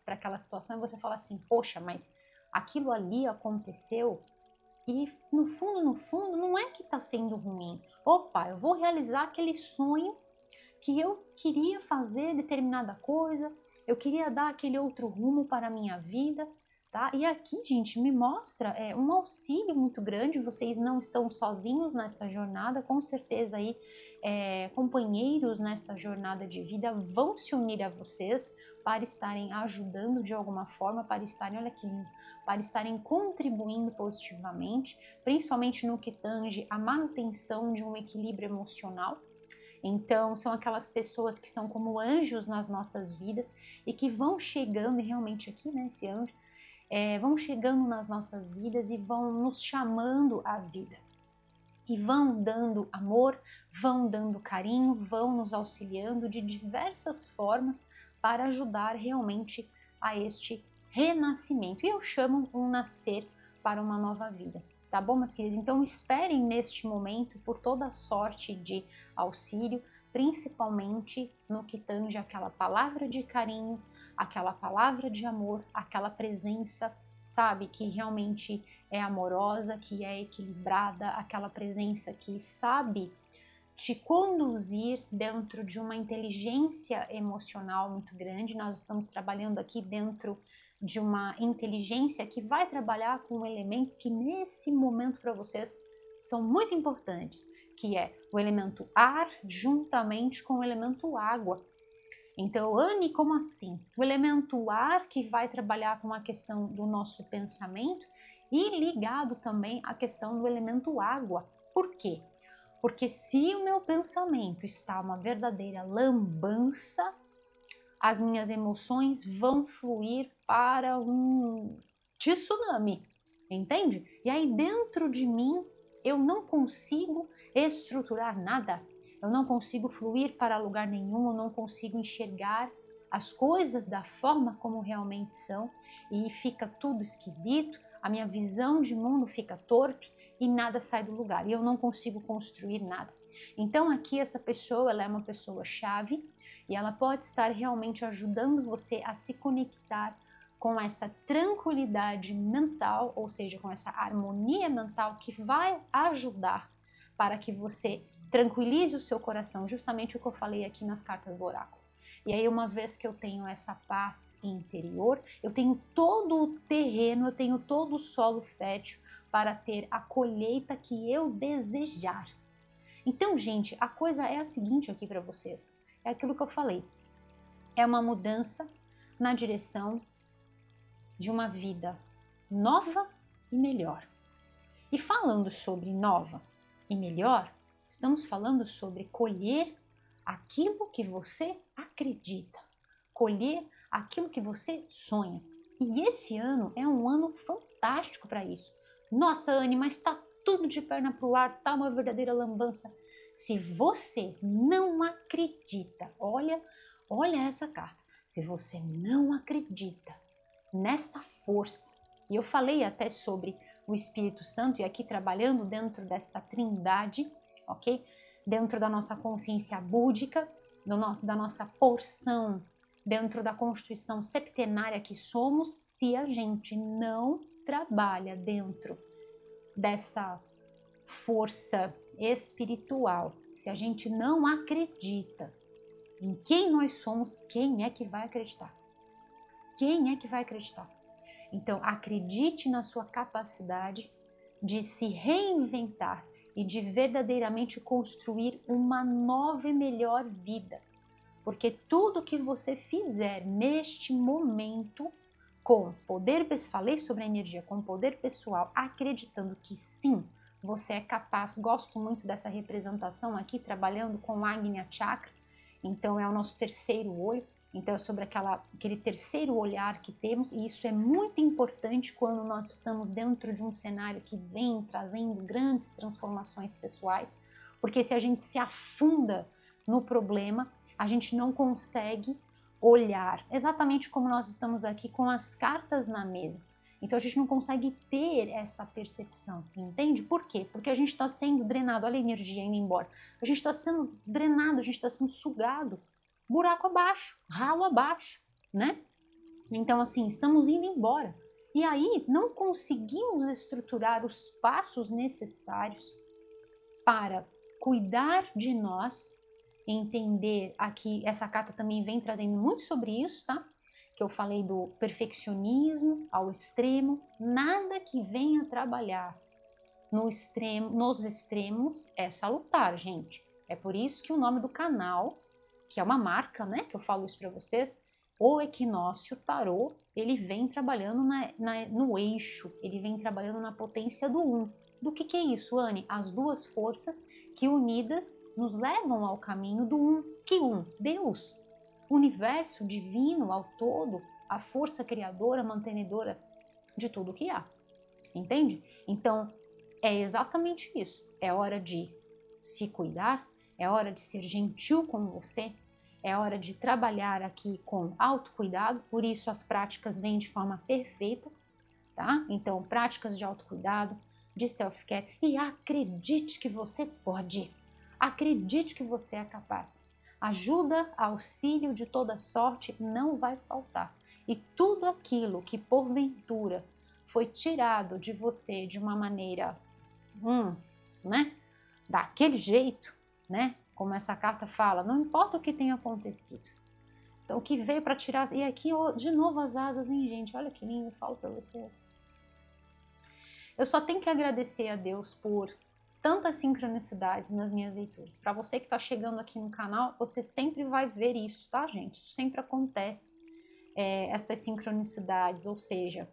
A: aquela situação e você fala assim, poxa, mas aquilo ali aconteceu e no fundo, não é que está sendo ruim. Opa, eu vou realizar aquele sonho que eu queria fazer determinada coisa, eu queria dar aquele outro rumo para a minha vida, tá? E aqui, gente, me mostra um auxílio muito grande. Vocês não estão sozinhos nesta jornada, com certeza aí companheiros nesta jornada de vida vão se unir a vocês para estarem ajudando de alguma forma, para estarem, olha que lindo, para estarem contribuindo positivamente, principalmente no que tange a manutenção de um equilíbrio emocional. Então, são aquelas pessoas que são como anjos nas nossas vidas e que vão chegando, e realmente aqui, né, esse anjo, vão chegando nas nossas vidas e vão nos chamando à vida. E vão dando amor, vão dando carinho, vão nos auxiliando de diversas formas para ajudar realmente a este renascimento. E eu chamo um nascer para uma nova vida. Tá bom, meus queridos? Então esperem neste momento por toda sorte de auxílio, principalmente no que tange aquela palavra de carinho, aquela palavra de amor, aquela presença, sabe, que realmente é amorosa, que é equilibrada, aquela presença que sabe te conduzir dentro de uma inteligência emocional muito grande. Nós estamos trabalhando aqui dentro de uma inteligência que vai trabalhar com elementos que nesse momento para vocês são muito importantes, que é o elemento ar juntamente com o elemento água. Então, Anne, como assim? O elemento ar que vai trabalhar com a questão do nosso pensamento e ligado também à questão do elemento água. Por quê? Porque se o meu pensamento está uma verdadeira lambança, as minhas emoções vão fluir para um tsunami, entende? E aí dentro de mim eu não consigo estruturar nada, eu não consigo fluir para lugar nenhum, eu não consigo enxergar as coisas da forma como realmente são e fica tudo esquisito, a minha visão de mundo fica torpe e nada sai do lugar, e eu não consigo construir nada. Então aqui essa pessoa, ela é uma pessoa chave, e ela pode estar realmente ajudando você a se conectar com essa tranquilidade mental, ou seja, com essa harmonia mental que vai ajudar para que você tranquilize o seu coração, justamente o que eu falei aqui nas cartas do oráculo. E aí, uma vez que eu tenho essa paz interior, eu tenho todo o terreno, eu tenho todo o solo fértil para ter a colheita que eu desejar. Então, gente, a coisa é a seguinte aqui para vocês, é aquilo que eu falei, é uma mudança na direção de uma vida nova e melhor. E falando sobre nova e melhor, estamos falando sobre colher aquilo que você acredita, colher aquilo que você sonha. E esse ano é um ano fantástico para isso. Nossa, Anne, mas está tudo de perna para o ar, tá uma verdadeira lambança. Se você não acredita, olha essa carta, se você não acredita nesta força, e eu falei até sobre o Espírito Santo, e aqui trabalhando dentro desta trindade, ok? Dentro da nossa consciência búdica, da nossa porção, dentro da constituição septenária que somos, se a gente não trabalha dentro dessa força espiritual, se a gente não acredita em quem nós somos, quem é que vai acreditar? Quem é que vai acreditar? Então, acredite na sua capacidade de se reinventar e de verdadeiramente construir uma nova e melhor vida. Porque tudo que você fizer neste momento, com poder pessoal, falei sobre a energia, com poder pessoal, acreditando que sim, você é capaz. Gosto muito dessa representação aqui, trabalhando com o Agnya Chakra, então é o nosso terceiro olho. Então é sobre aquele terceiro olhar que temos, e isso é muito importante quando nós estamos dentro de um cenário que vem trazendo grandes transformações pessoais, porque se a gente se afunda no problema, a gente não consegue olhar, exatamente como nós estamos aqui com as cartas na mesa. Então a gente não consegue ter esta percepção, entende? Por quê? Porque a gente está sendo drenado, olha a energia indo embora, a gente está sendo drenado, a gente está sendo sugado, buraco abaixo, ralo abaixo, né? Então, assim, estamos indo embora. E aí, não conseguimos estruturar os passos necessários para cuidar de nós, entender aqui, essa carta também vem trazendo muito sobre isso, tá? Que eu falei do perfeccionismo ao extremo, nada que venha trabalhar nos extremos é salutar, gente. É por isso que o nome do canal, que é uma marca, né, que eu falo isso para vocês, o Equinócio Tarô, ele vem trabalhando no eixo, ele vem trabalhando na potência do um. Do que é isso, Anne? As duas forças que unidas nos levam ao caminho do um. Que um? Deus. O universo divino ao todo, a força criadora, mantenedora de tudo que há. Entende? Então, é exatamente isso. É hora de se cuidar, é hora de ser gentil com você, é hora de trabalhar aqui com autocuidado, por isso as práticas vêm de forma perfeita, tá? Então, práticas de autocuidado, de self-care, e acredite que você pode, acredite que você é capaz. Ajuda, auxílio de toda sorte não vai faltar. E tudo aquilo que porventura foi tirado de você de uma maneira, né? Daquele jeito, né? Como essa carta fala, não importa o que tenha acontecido. Então, o que veio para tirar... E aqui, de novo, as asas, hein, gente? Olha que lindo, eu falo para vocês. Eu só tenho que agradecer a Deus por tantas sincronicidades nas minhas leituras. Para você que está chegando aqui no canal, você sempre vai ver isso, tá, gente? Isso sempre acontece, estas sincronicidades, ou seja,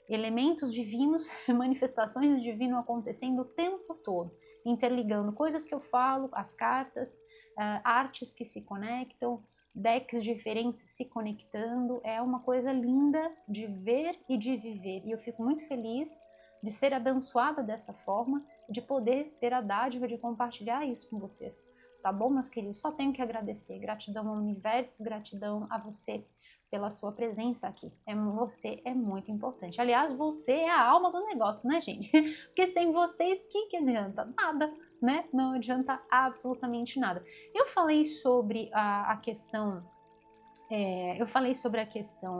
A: elementos divinos, manifestações do divino acontecendo o tempo todo, interligando coisas que eu falo, as cartas, artes que se conectam, decks diferentes se conectando. É uma coisa linda de ver e de viver, e eu fico muito feliz de ser abençoada dessa forma, de poder ter a dádiva de compartilhar isso com vocês, tá bom, meus queridos? Só tenho que agradecer. Gratidão ao universo, gratidão a você pela sua presença aqui. Você é muito importante. Aliás, você é a alma do negócio, né, gente? Porque sem você, o que adianta? Nada, né? Não adianta absolutamente nada. Eu falei sobre a questão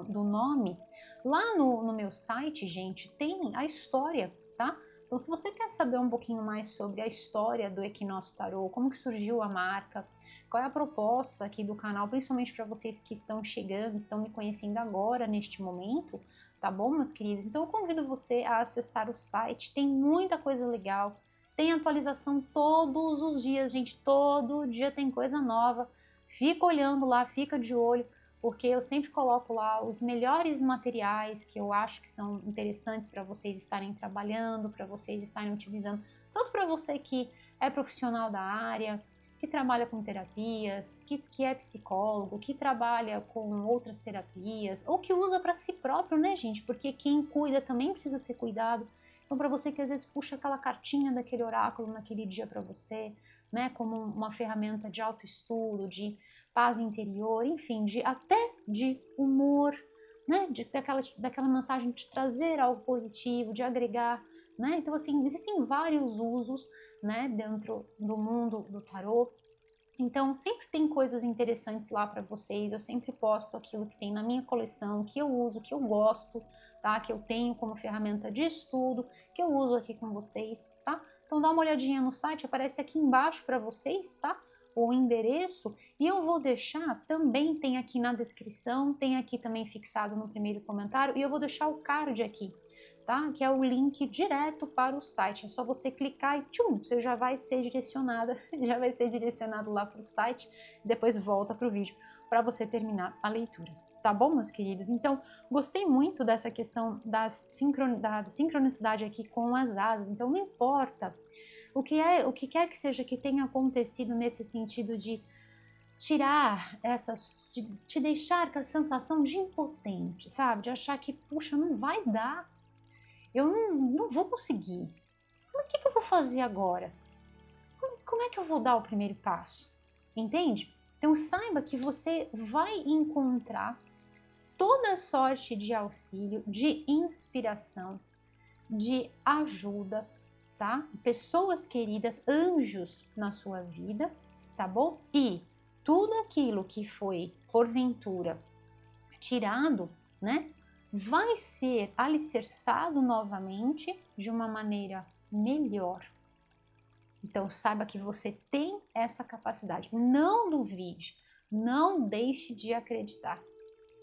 A: do nome. Lá no meu site, gente, tem a história, tá? Então, se você quer saber um pouquinho mais sobre a história do Equinócio Tarô, como que surgiu a marca, qual é a proposta aqui do canal, principalmente para vocês que estão chegando, estão me conhecendo agora, neste momento, tá bom, meus queridos? Então, eu convido você a acessar o site, tem muita coisa legal, tem atualização todos os dias, gente, todo dia tem coisa nova. Fica olhando lá, fica de olho, porque eu sempre coloco lá os melhores materiais que eu acho que são interessantes para vocês estarem trabalhando, para vocês estarem utilizando, tanto para você que é profissional da área, que trabalha com terapias, que é psicólogo, que trabalha com outras terapias, ou que usa para si próprio, né, gente? Porque quem cuida também precisa ser cuidado. Então, para você que às vezes puxa aquela cartinha daquele oráculo naquele dia para você, né, como uma ferramenta de autoestudo, de paz interior, enfim, até de humor, né, daquela mensagem de trazer algo positivo, de agregar, né, então assim, existem vários usos, né, dentro do mundo do tarô, então sempre tem coisas interessantes lá para vocês, eu sempre posto aquilo que tem na minha coleção, que eu uso, que eu gosto, tá, que eu tenho como ferramenta de estudo, que eu uso aqui com vocês, tá, então dá uma olhadinha no site, aparece aqui embaixo para vocês, tá, o endereço, e eu vou deixar, também tem aqui na descrição, tem aqui também fixado no primeiro comentário, e eu vou deixar o card aqui, tá? Que é o link direto para o site, é só você clicar e tchum, você já vai ser direcionada, já vai ser direcionado lá para o site, depois volta para o vídeo, para você terminar a leitura. Tá bom, meus queridos? Então, gostei muito dessa questão da sincronicidade aqui com as asas, então não importa o que quer que seja que tenha acontecido nesse sentido de tirar de te deixar com a sensação de impotente, sabe? De achar que, puxa, não vai dar, eu não vou conseguir. O que eu vou fazer agora? Como é que eu vou dar o primeiro passo? Entende? Então saiba que você vai encontrar toda sorte de auxílio, de inspiração, de ajuda, tá? Pessoas queridas, anjos na sua vida, tá bom? E tudo aquilo que foi, porventura, tirado, né? Vai ser alicerçado novamente de uma maneira melhor. Então, saiba que você tem essa capacidade. Não duvide, não deixe de acreditar.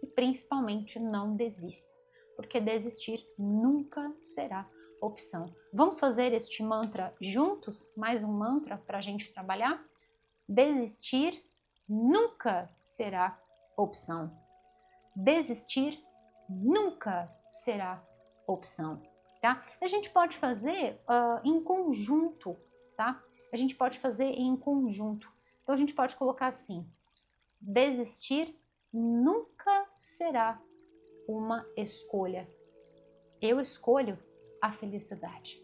A: E principalmente não desista, porque desistir nunca será opção. Vamos fazer este mantra juntos? Mais um mantra para a gente trabalhar? Desistir nunca será opção. Desistir nunca será opção, tá? A gente pode fazer em conjunto, tá? A gente pode fazer em conjunto. Então a gente pode colocar assim: desistir nunca será uma escolha. Eu escolho a felicidade,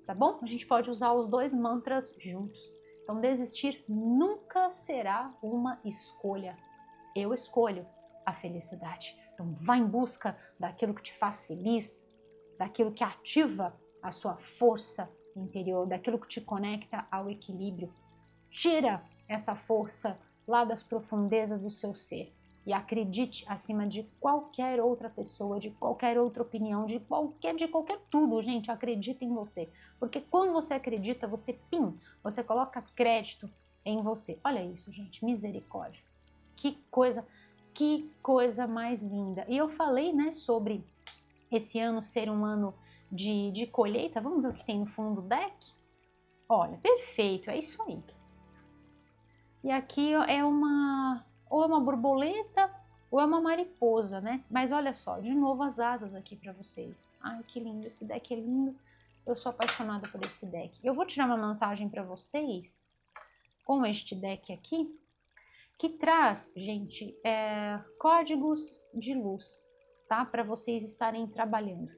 A: tá bom? A gente pode usar os dois mantras juntos. Então, desistir nunca será uma escolha. Eu escolho a felicidade. Então, vá em busca daquilo que te faz feliz, daquilo que ativa a sua força interior, daquilo que te conecta ao equilíbrio. Tira essa força lá das profundezas do seu ser e acredite acima de qualquer outra pessoa, de qualquer outra opinião, de qualquer tudo, gente, acredita em você. Porque quando você acredita, você coloca crédito em você. Olha isso, gente, misericórdia. Que coisa mais linda. E eu falei, né, sobre esse ano ser um ano de colheita. Vamos ver o que tem no fundo do deck? Olha, perfeito, é isso aí. E aqui é ou é uma borboleta ou é uma mariposa, né? Mas olha só, de novo as asas aqui para vocês. Ai, que lindo, esse deck é lindo. Eu sou apaixonada por esse deck. Eu vou tirar uma mensagem para vocês com este deck aqui, que traz, gente, códigos de luz, tá? Para vocês estarem trabalhando.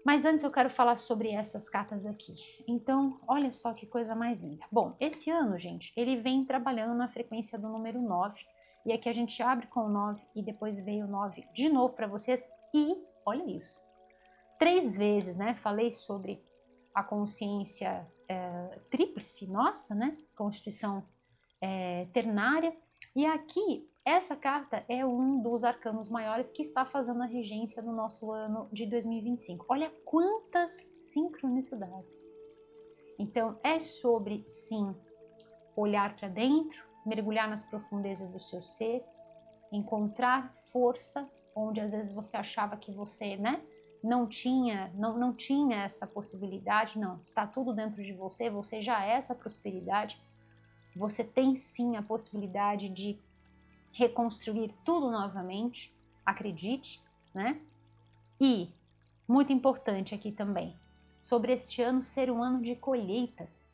A: Mas antes eu quero falar sobre essas cartas aqui. Então, olha só que coisa mais linda. Bom, esse ano, gente, ele vem trabalhando na frequência do número 9. E aqui a gente abre com o 9 e depois veio o 9 de novo para vocês. E olha isso. 3 vezes, né? Falei sobre a consciência tríplice nossa, né? Constituição ternária. E aqui, essa carta é um dos arcanos maiores que está fazendo a regência do nosso ano de 2025. Olha quantas sincronicidades. Então, é sobre, sim, olhar para dentro, mergulhar nas profundezas do seu ser, encontrar força onde às vezes você achava que você, né, não tinha essa possibilidade. Não, está tudo dentro de você, você já é essa prosperidade. Você tem sim a possibilidade de reconstruir tudo novamente, acredite, né? E, muito importante aqui também, sobre este ano ser um ano de colheitas.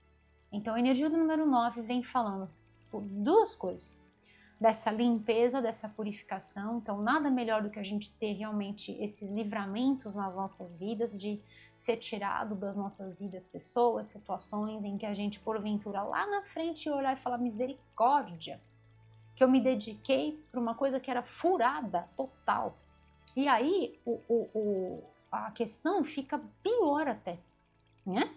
A: Então, a energia do número 9 vem falando por duas coisas. Dessa limpeza, dessa purificação. Então, nada melhor do que a gente ter realmente esses livramentos nas nossas vidas, de ser tirado das nossas vidas pessoas, situações em que a gente, porventura, lá na frente olhar e falar misericórdia, que eu me dediquei para uma coisa que era furada total. E aí, a questão fica pior até, né?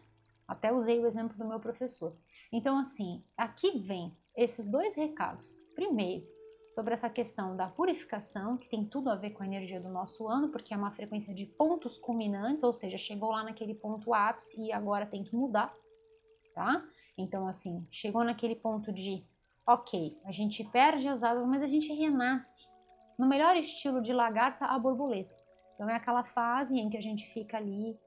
A: Até usei o exemplo do meu professor. Então, assim, aqui vem esses dois recados. Primeiro, sobre essa questão da purificação, que tem tudo a ver com a energia do nosso ano, porque é uma frequência de pontos culminantes, ou seja, chegou lá naquele ponto ápice e agora tem que mudar, tá? Então, assim, chegou naquele ponto de, ok, a gente perde as asas, mas a gente renasce. No melhor estilo de lagarta, a borboleta. Então, é aquela fase em que a gente fica ali,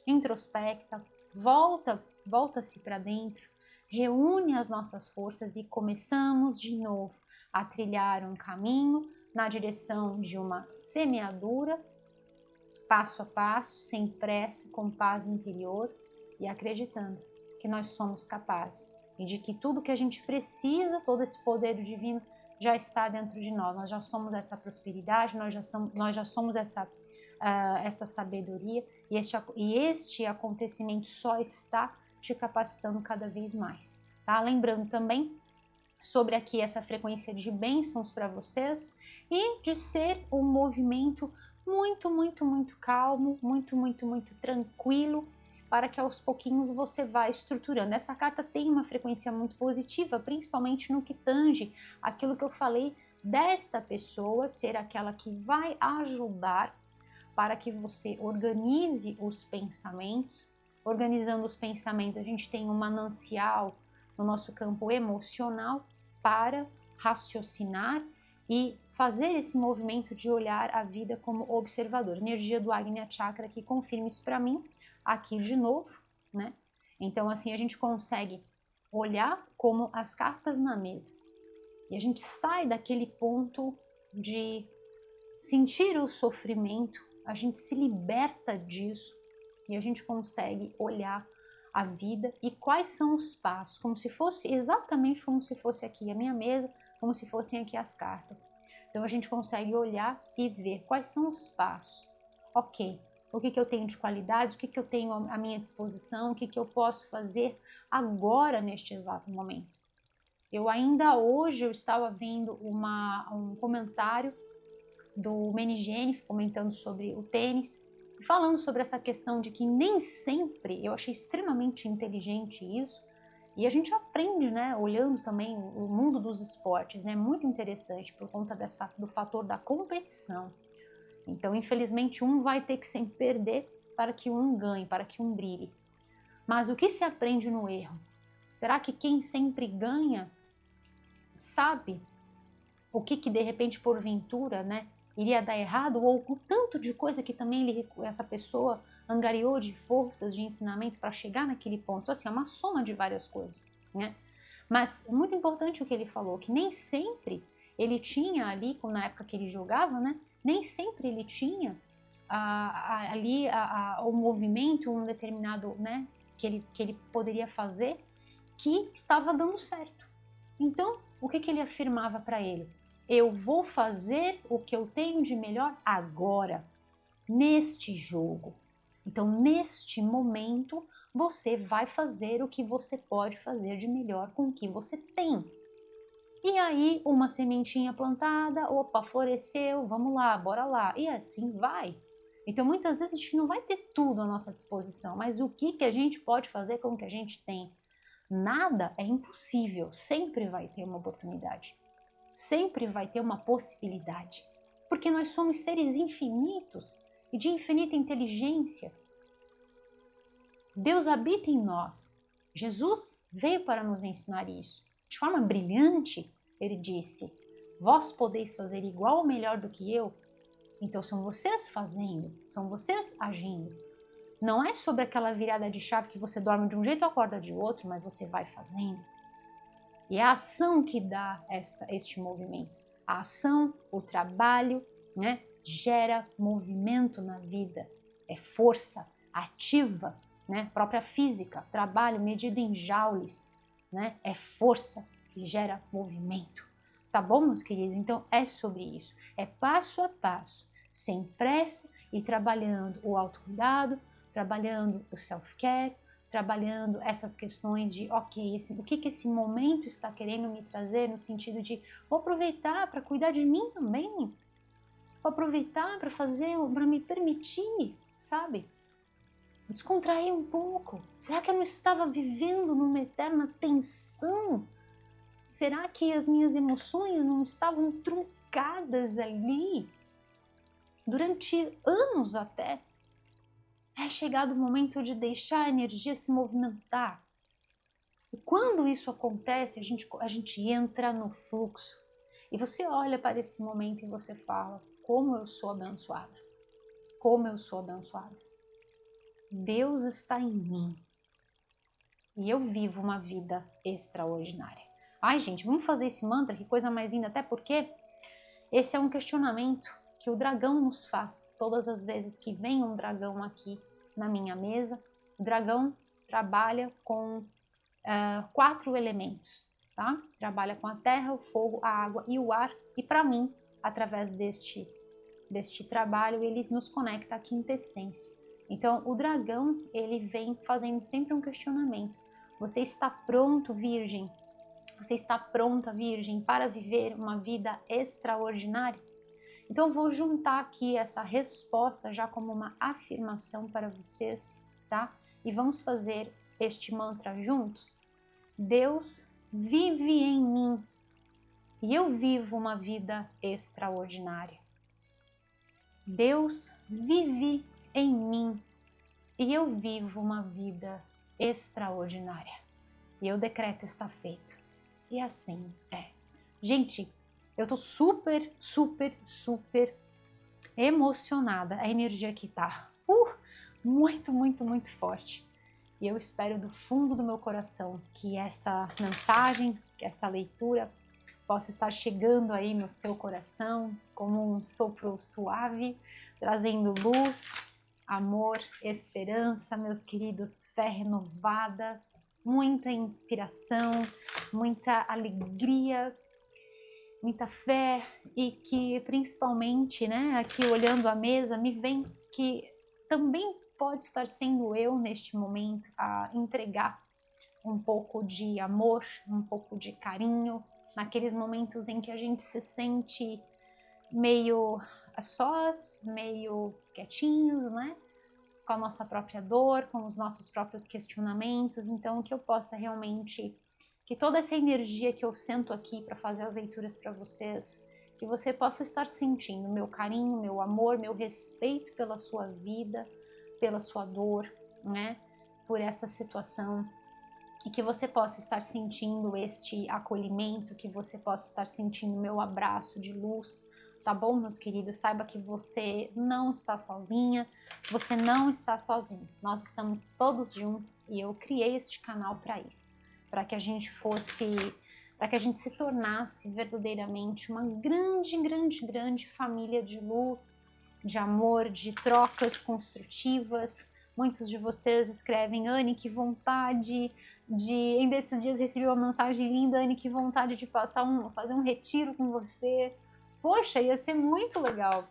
A: introspecta, volta-se para dentro, reúne as nossas forças e começamos de novo a trilhar um caminho na direção de uma semeadura, passo a passo, sem pressa, com paz interior e acreditando que nós somos capazes e de que tudo que a gente precisa, todo esse poder divino já está dentro de nós. Nós já somos essa prosperidade, nós já somos essa sabedoria, e este acontecimento só está te capacitando cada vez mais, tá? Lembrando também sobre aqui essa frequência de bênçãos para vocês e de ser um movimento muito, muito, muito calmo, muito, muito, muito tranquilo, para que aos pouquinhos você vá estruturando. Essa carta tem uma frequência muito positiva, principalmente no que tange aquilo que eu falei desta pessoa ser aquela que vai ajudar para que você organize os pensamentos. Organizando os pensamentos, a gente tem um manancial no nosso campo emocional para raciocinar e fazer esse movimento de olhar a vida como observador. Energia do Agnya Chakra que confirma isso para mim, aqui de novo, né? Então, assim, a gente consegue olhar como as cartas na mesa. E a gente sai daquele ponto de sentir o sofrimento, a gente se liberta disso e a gente consegue olhar a vida e quais são os passos, como se fosse exatamente como se fosse aqui a minha mesa, como se fossem aqui as cartas. Então a gente consegue olhar e ver quais são os passos. Ok, o que eu tenho de qualidades, o que eu tenho à minha disposição, o que eu posso fazer agora neste exato momento. Eu ainda hoje eu estava vendo um comentário do Menigene comentando sobre o tênis, falando sobre essa questão de que nem sempre, eu achei extremamente inteligente isso, e a gente aprende, né, olhando também o mundo dos esportes, né, muito interessante por conta do fator da competição. Então, infelizmente, um vai ter que sempre perder para que um ganhe, para que um brilhe. Mas o que se aprende no erro? Será que quem sempre ganha sabe o que de repente, porventura, né, iria dar errado, ou o tanto de coisa que também essa pessoa angariou de forças, de ensinamento para chegar naquele ponto. Assim, é uma soma de várias coisas, né? Mas é muito importante o que ele falou, que nem sempre ele tinha ali, na época que ele jogava, né? Nem sempre ele tinha ali o movimento, um determinado, né? Que ele poderia fazer, que estava dando certo. Então, o que ele afirmava para ele? Eu vou fazer o que eu tenho de melhor agora, neste jogo. Então, neste momento, você vai fazer o que você pode fazer de melhor com o que você tem. E aí, uma sementinha plantada, opa, floresceu, vamos lá, bora lá. E assim vai. Então, muitas vezes a gente não vai ter tudo à nossa disposição, mas o que a gente pode fazer com o que a gente tem? Nada é impossível, sempre vai ter uma oportunidade, sempre vai ter uma possibilidade, porque nós somos seres infinitos e de infinita inteligência. Deus habita em nós. Jesus veio para nos ensinar isso. De forma brilhante, ele disse: vós podeis fazer igual ou melhor do que eu. Então são vocês fazendo, são vocês agindo. Não é sobre aquela virada de chave que você dorme de um jeito e acorda de outro, mas você vai fazendo. E é a ação que dá este movimento. A ação, o trabalho, né, gera movimento na vida. É força ativa, né, própria física. Trabalho medido em joules, né, é força que gera movimento. Tá bom, meus queridos? Então é sobre isso. É passo a passo, sem pressa e trabalhando o autocuidado, trabalhando o self-care, trabalhando essas questões de, ok, o que esse momento está querendo me trazer, no sentido de, vou aproveitar para cuidar de mim também, vou aproveitar para fazer, para me permitir, sabe? Descontrair um pouco. Será que eu não estava vivendo numa eterna tensão? Será que as minhas emoções não estavam truncadas ali durante anos até? É chegado o momento de deixar a energia se movimentar. E quando isso acontece, a gente entra no fluxo. E você olha para esse momento e você fala: como eu sou abençoada. Como eu sou abençoada. Deus está em mim. E eu vivo uma vida extraordinária. Ai, gente, vamos fazer esse mantra? Que coisa mais linda. Até porque esse é um questionamento que o dragão nos faz. Todas as vezes que vem um dragão aqui na minha mesa, o dragão trabalha com 4 elementos, tá? Trabalha com a terra, o fogo, a água e o ar. E para mim, através deste trabalho, ele nos conecta à quinta essência. Então, o dragão, ele vem fazendo sempre um questionamento. Você está pronto, virgem? Você está pronta, virgem, para viver uma vida extraordinária? Então, eu vou juntar aqui essa resposta já como uma afirmação para vocês, tá? E vamos fazer este mantra juntos? Deus vive em mim e eu vivo uma vida extraordinária. Deus vive em mim e eu vivo uma vida extraordinária. E eu decreto está feito. E assim é. Gente, eu tô super, super, super emocionada. A energia aqui tá muito, muito, muito forte. E eu espero do fundo do meu coração que esta mensagem, que esta leitura possa estar chegando aí no seu coração como um sopro suave, trazendo luz, amor, esperança, meus queridos, fé renovada, muita inspiração, muita alegria, muita fé e que principalmente, né, aqui olhando a mesa, me vem que também pode estar sendo eu neste momento a entregar um pouco de amor, um pouco de carinho, naqueles momentos em que a gente se sente meio a sós, meio quietinhos, né? Com a nossa própria dor, com os nossos próprios questionamentos. Então, que eu possa realmente, que toda essa energia que eu sento aqui para fazer as leituras para vocês, que você possa estar sentindo meu carinho, meu amor, meu respeito pela sua vida, pela sua dor, né? Por essa situação. E que você possa estar sentindo este acolhimento, que você possa estar sentindo meu abraço de luz, tá bom, meus queridos? Saiba que você não está sozinha, você não está sozinho. Nós estamos todos juntos e eu criei este canal para isso, para que a gente se tornasse verdadeiramente uma grande, grande, grande família de luz, de amor, de trocas construtivas. Muitos de vocês escrevem: Anne, que vontade ainda esses dias recebi uma mensagem linda: Anne, que vontade de fazer um retiro com você. Poxa, ia ser muito legal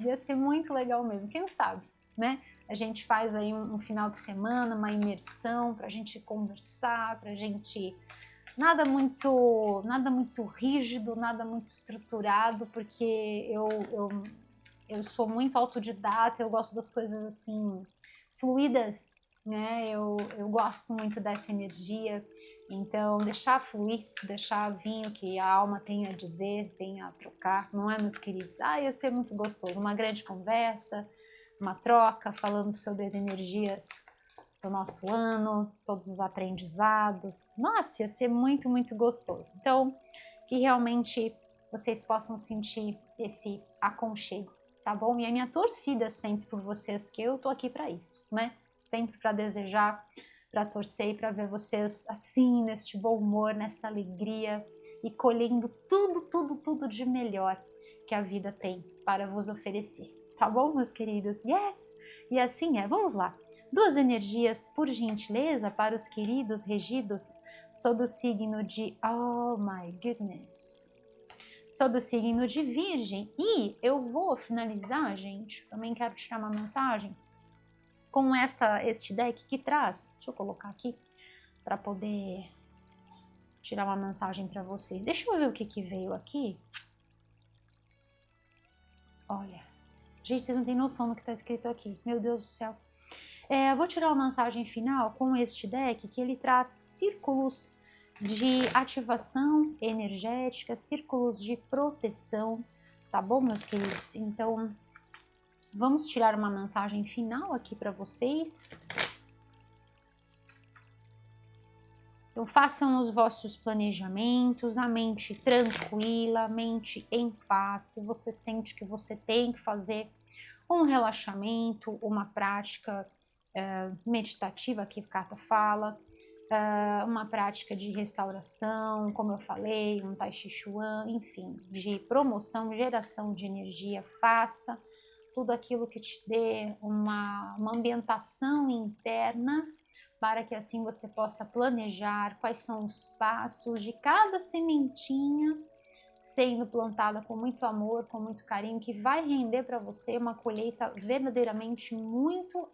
A: mesmo, quem sabe, né? A gente faz aí um final de semana, uma imersão para a gente conversar, para a gente... Nada muito rígido, nada muito estruturado, porque eu sou muito autodidata, eu gosto das coisas assim, fluidas, né? Eu gosto muito dessa energia, então deixar fluir, deixar vir o que a alma tem a dizer, tem a trocar, não é, meus queridos? Ia ser muito gostoso, uma grande conversa, uma troca, falando sobre as energias do nosso ano, todos os aprendizados. Nossa, ia ser muito, muito gostoso. Então, que realmente vocês possam sentir esse aconchego, tá bom? E a minha torcida sempre por vocês, que eu tô aqui para isso, né? Sempre para desejar, para torcer e para ver vocês assim, neste bom humor, nesta alegria e colhendo tudo de melhor que a vida tem para vos oferecer. Tá bom, meus queridos? Yes! E assim é, vamos lá. 2 energias, por gentileza, para os queridos regidos sob o signo de... Oh my goodness! Sob o signo de Virgem. E eu vou finalizar, gente, também quero tirar uma mensagem com este deck que traz... Deixa eu colocar aqui para poder tirar uma mensagem para vocês. Deixa eu ver o que veio aqui. Olha... Gente, vocês não têm noção do que está escrito aqui. Meu Deus do céu. Eu vou tirar uma mensagem final com este deck, que ele traz círculos de ativação energética, círculos de proteção, tá bom, meus queridos? Então, vamos tirar uma mensagem final aqui para vocês. Então, façam os vossos planejamentos, a mente tranquila, a mente em paz. Se você sente que você tem que fazer um relaxamento, uma prática meditativa, que Kata fala, uma prática de restauração, como eu falei, um Tai Chi Chuan, enfim, de promoção, geração de energia, faça tudo aquilo que te dê uma ambientação interna, para que assim você possa planejar quais são os passos de cada sementinha sendo plantada com muito amor, com muito carinho, que vai render para você uma colheita verdadeiramente muito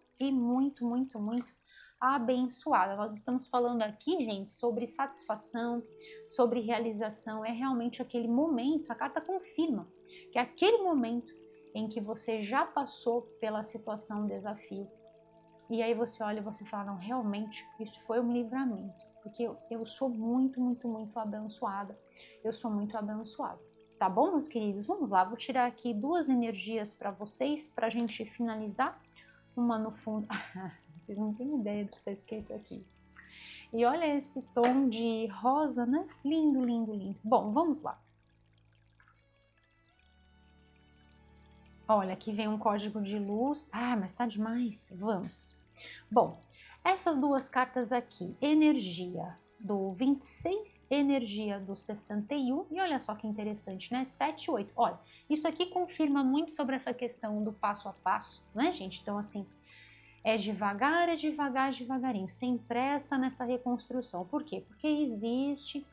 A: abençoada. Nós estamos falando aqui, gente, sobre satisfação, sobre realização. É realmente aquele momento, essa carta confirma que é aquele momento em que você já passou pela situação, desafio. E aí você olha e você fala, não, realmente, isso foi um livramento. Porque eu sou muito abençoada. Eu sou muito abençoada. Tá bom, meus queridos? Vamos lá, vou tirar aqui 2 energias para vocês, pra gente finalizar. Uma no fundo... Vocês não têm ideia do que tá escrito aqui. E olha esse tom de rosa, né? Lindo, lindo, lindo. Bom, vamos lá. Olha, aqui vem um código de luz. Mas tá demais. Vamos. Bom, essas 2 cartas aqui, energia do 26, energia do 61, e olha só que interessante, né? 7 e 8. Olha, isso aqui confirma muito sobre essa questão do passo a passo, né, gente? Então, assim, é devagar, devagarinho, sem pressa nessa reconstrução. Por quê? Porque existe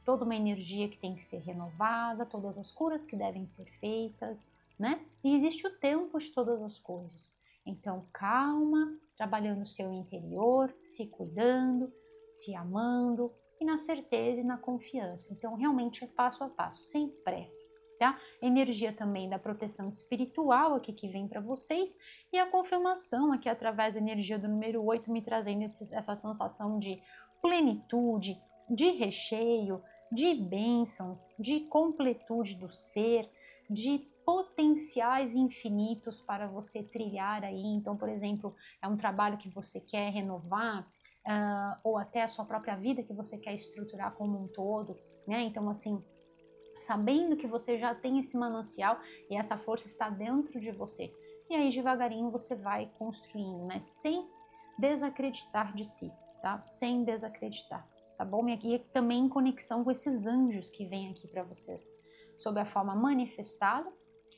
A: toda uma energia que tem que ser renovada, todas as curas que devem ser feitas, né? E existe o tempo de todas as coisas. Então, calma, trabalhando o seu interior, se cuidando, se amando e na certeza e na confiança. Então, realmente é passo a passo, sem pressa, tá? Energia também da proteção espiritual aqui que vem para vocês e a confirmação aqui através da energia do número 8 me trazendo essa sensação de plenitude, de recheio, de bênçãos, de completude do ser, de potenciais infinitos para você trilhar aí. Então, por exemplo, é um trabalho que você quer renovar, ou até a sua própria vida que você quer estruturar como um todo, né? Então, assim, sabendo que você já tem esse manancial e essa força está dentro de você. E aí, devagarinho, você vai construindo, né? Sem desacreditar de si, tá? Sem desacreditar, tá bom? E aqui também em conexão com esses anjos que vêm aqui para vocês, sob a forma manifestada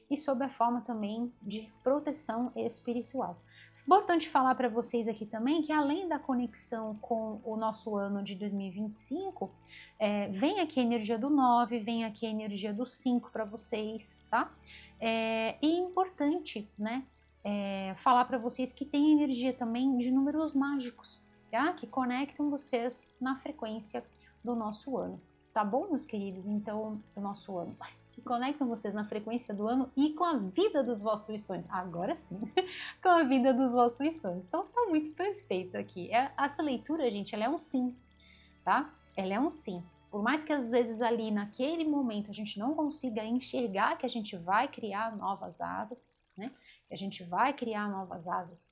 A: e sob a forma também de proteção espiritual. Importante falar para vocês aqui também que além da conexão com o nosso ano de 2025, vem aqui a energia do 9, vem aqui a energia do 5 para vocês, tá? E importante, né? falar para vocês que tem energia também de números mágicos, tá? Que conectam vocês na frequência do nosso ano, tá bom, meus queridos? Então, do nosso ano, que conectam vocês na frequência do ano e com a vida dos vossos sonhos. Agora sim, com a vida dos vossos sonhos. Então, tá muito perfeito aqui. Essa leitura, gente, ela é um sim, tá? Ela é um sim. Por mais que às vezes ali naquele momento a gente não consiga enxergar que a gente vai criar novas asas, né? Que a gente vai criar novas asas,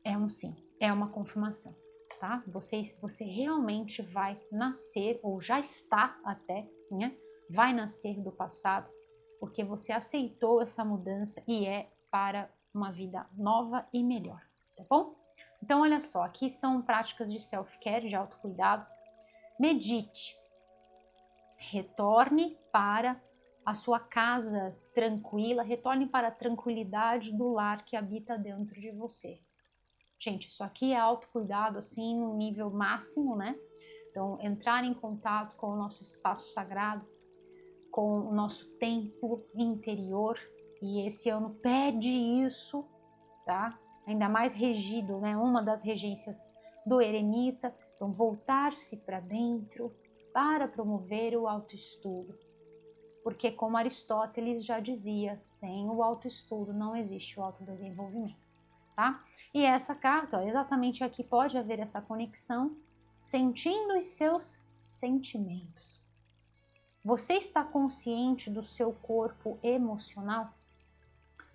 A: é um sim, é uma confirmação, tá? Você realmente vai nascer, ou já está até, né? Vai nascer do passado, porque você aceitou essa mudança e é para uma vida nova e melhor, tá bom? Então, olha só, aqui são práticas de self-care, de autocuidado. Medite, retorne para a sua casa tranquila, retorne para a tranquilidade do lar que habita dentro de você. Gente, isso aqui é autocuidado, assim, no nível máximo, né? Então, entrar em contato com o nosso espaço sagrado, com o nosso templo interior, e esse ano pede isso, tá? Ainda mais regido, né? Uma das regências do eremita, então voltar-se para dentro para promover o autoestudo. Porque como Aristóteles já dizia, sem o autoestudo não existe o autodesenvolvimento. Tá? E essa carta, ó, exatamente aqui pode haver essa conexão, sentindo os seus sentimentos. Você está consciente do seu corpo emocional?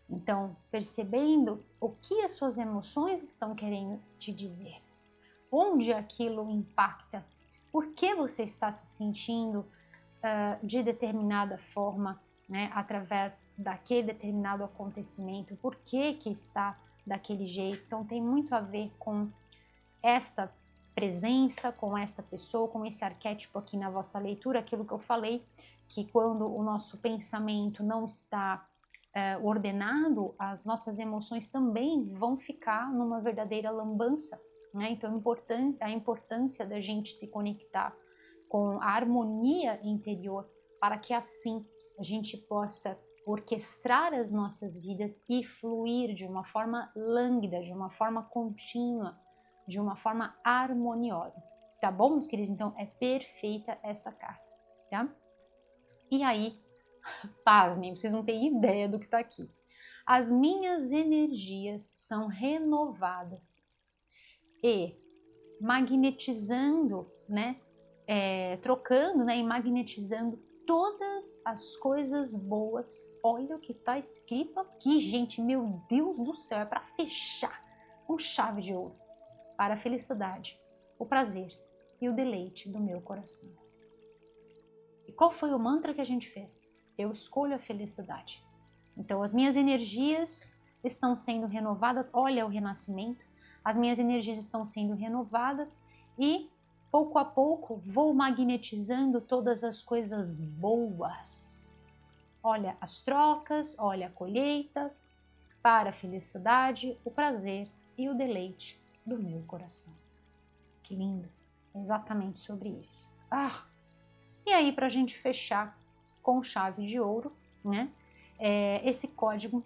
A: Então, percebendo o que as suas emoções estão querendo te dizer, onde aquilo impacta, por que você está se sentindo de determinada forma, né, através daquele determinado acontecimento, por que está daquele jeito. Então tem muito a ver com esta presença, com esta pessoa, com esse arquétipo aqui na vossa leitura, aquilo que eu falei, que quando o nosso pensamento não está ordenado, as nossas emoções também vão ficar numa verdadeira lambança, né? Então a importância da gente se conectar com a harmonia interior, para que assim a gente possa orquestrar as nossas vidas e fluir de uma forma lânguida, de uma forma contínua, de uma forma harmoniosa. Tá bom, meus queridos? Então é perfeita esta carta, tá? E aí, pasmem, vocês não têm ideia do que tá aqui. As minhas energias são renovadas e magnetizando, né? Trocando, né, e magnetizando todas as coisas boas. Olha o que está escrito aqui, gente, meu Deus do céu, é para fechar com chave de ouro, para a felicidade, o prazer e o deleite do meu coração. E qual foi o mantra que a gente fez? Eu escolho a felicidade. Então as minhas energias estão sendo renovadas, olha o renascimento, as minhas energias estão sendo renovadas e pouco a pouco vou magnetizando todas as coisas boas. Olha as trocas, olha a colheita, para a felicidade, o prazer e o deleite do meu coração. Que lindo! É exatamente sobre isso. E aí, para a gente fechar com chave de ouro, né? Esse código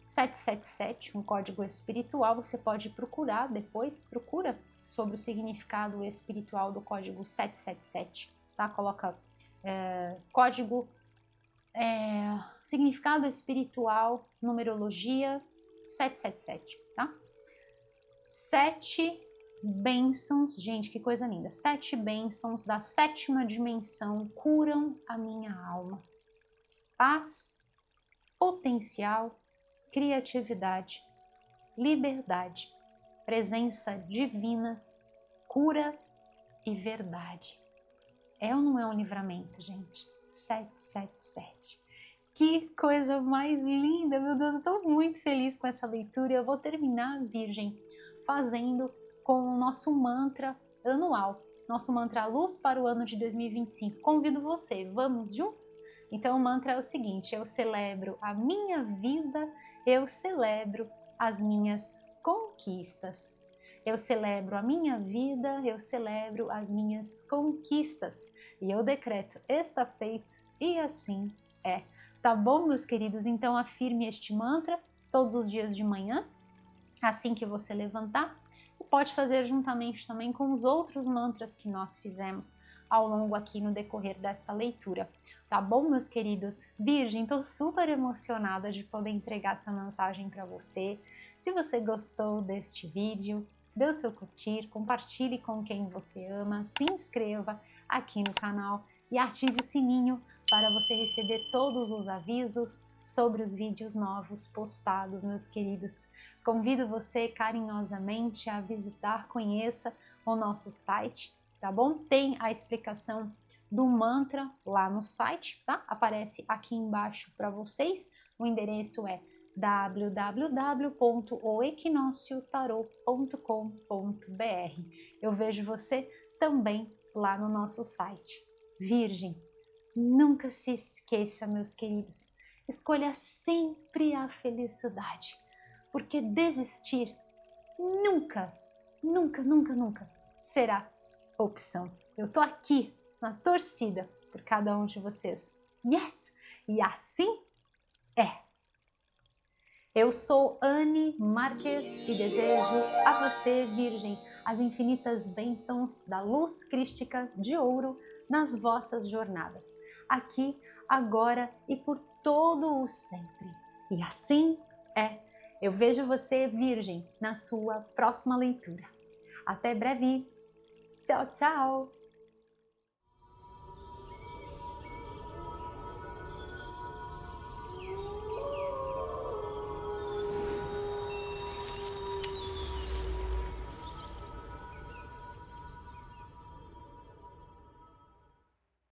A: 777, um código espiritual, você pode procurar depois, procura sobre o significado espiritual do código 777, tá? Coloca código, significado espiritual, numerologia 777, tá? 7 bênçãos, gente, que coisa linda, 7 bênçãos da 7ª dimensão curam a minha alma. Paz, potencial, criatividade, liberdade, presença divina, cura e verdade. É ou não é um livramento, gente? 777. Que coisa mais linda, meu Deus, eu estou muito feliz com essa leitura. Eu vou terminar, Virgem, fazendo com o nosso mantra anual, nosso mantra luz para o ano de 2025. Convido você, vamos juntos? Então o mantra é o seguinte: eu celebro a minha vida, eu celebro as minhas conquistas. Eu celebro a minha vida, eu celebro as minhas conquistas. E eu decreto, está feito, e assim é. Tá bom, meus queridos? Então afirme este mantra todos os dias de manhã, assim que você levantar, e pode fazer juntamente também com os outros mantras que nós fizemos ao longo aqui no decorrer desta leitura. Tá bom, meus queridos? Virgem, tô super emocionada de poder entregar essa mensagem para você. Se você gostou deste vídeo, dê o seu curtir, compartilhe com quem você ama, se inscreva aqui no canal e ative o sininho para você receber todos os avisos sobre os vídeos novos postados, meus queridos. Convido você carinhosamente a visitar, conheça o nosso site, tá bom? Tem a explicação do mantra lá no site, tá? Aparece aqui embaixo para vocês. O endereço é www.oequinociotarot.com.br. Eu vejo você também lá no nosso site. Virgem, nunca se esqueça, meus queridos, escolha sempre a felicidade, porque desistir nunca, nunca, nunca, nunca será opção. Eu tô aqui na torcida por cada um de vocês. Yes! E assim é! Eu sou Anne Marques e desejo a você, Virgem, as infinitas bênçãos da luz crística de ouro nas vossas jornadas, aqui, agora e por todo o sempre. E assim é. Eu vejo você, Virgem, na sua próxima leitura. Até breve. Tchau, tchau.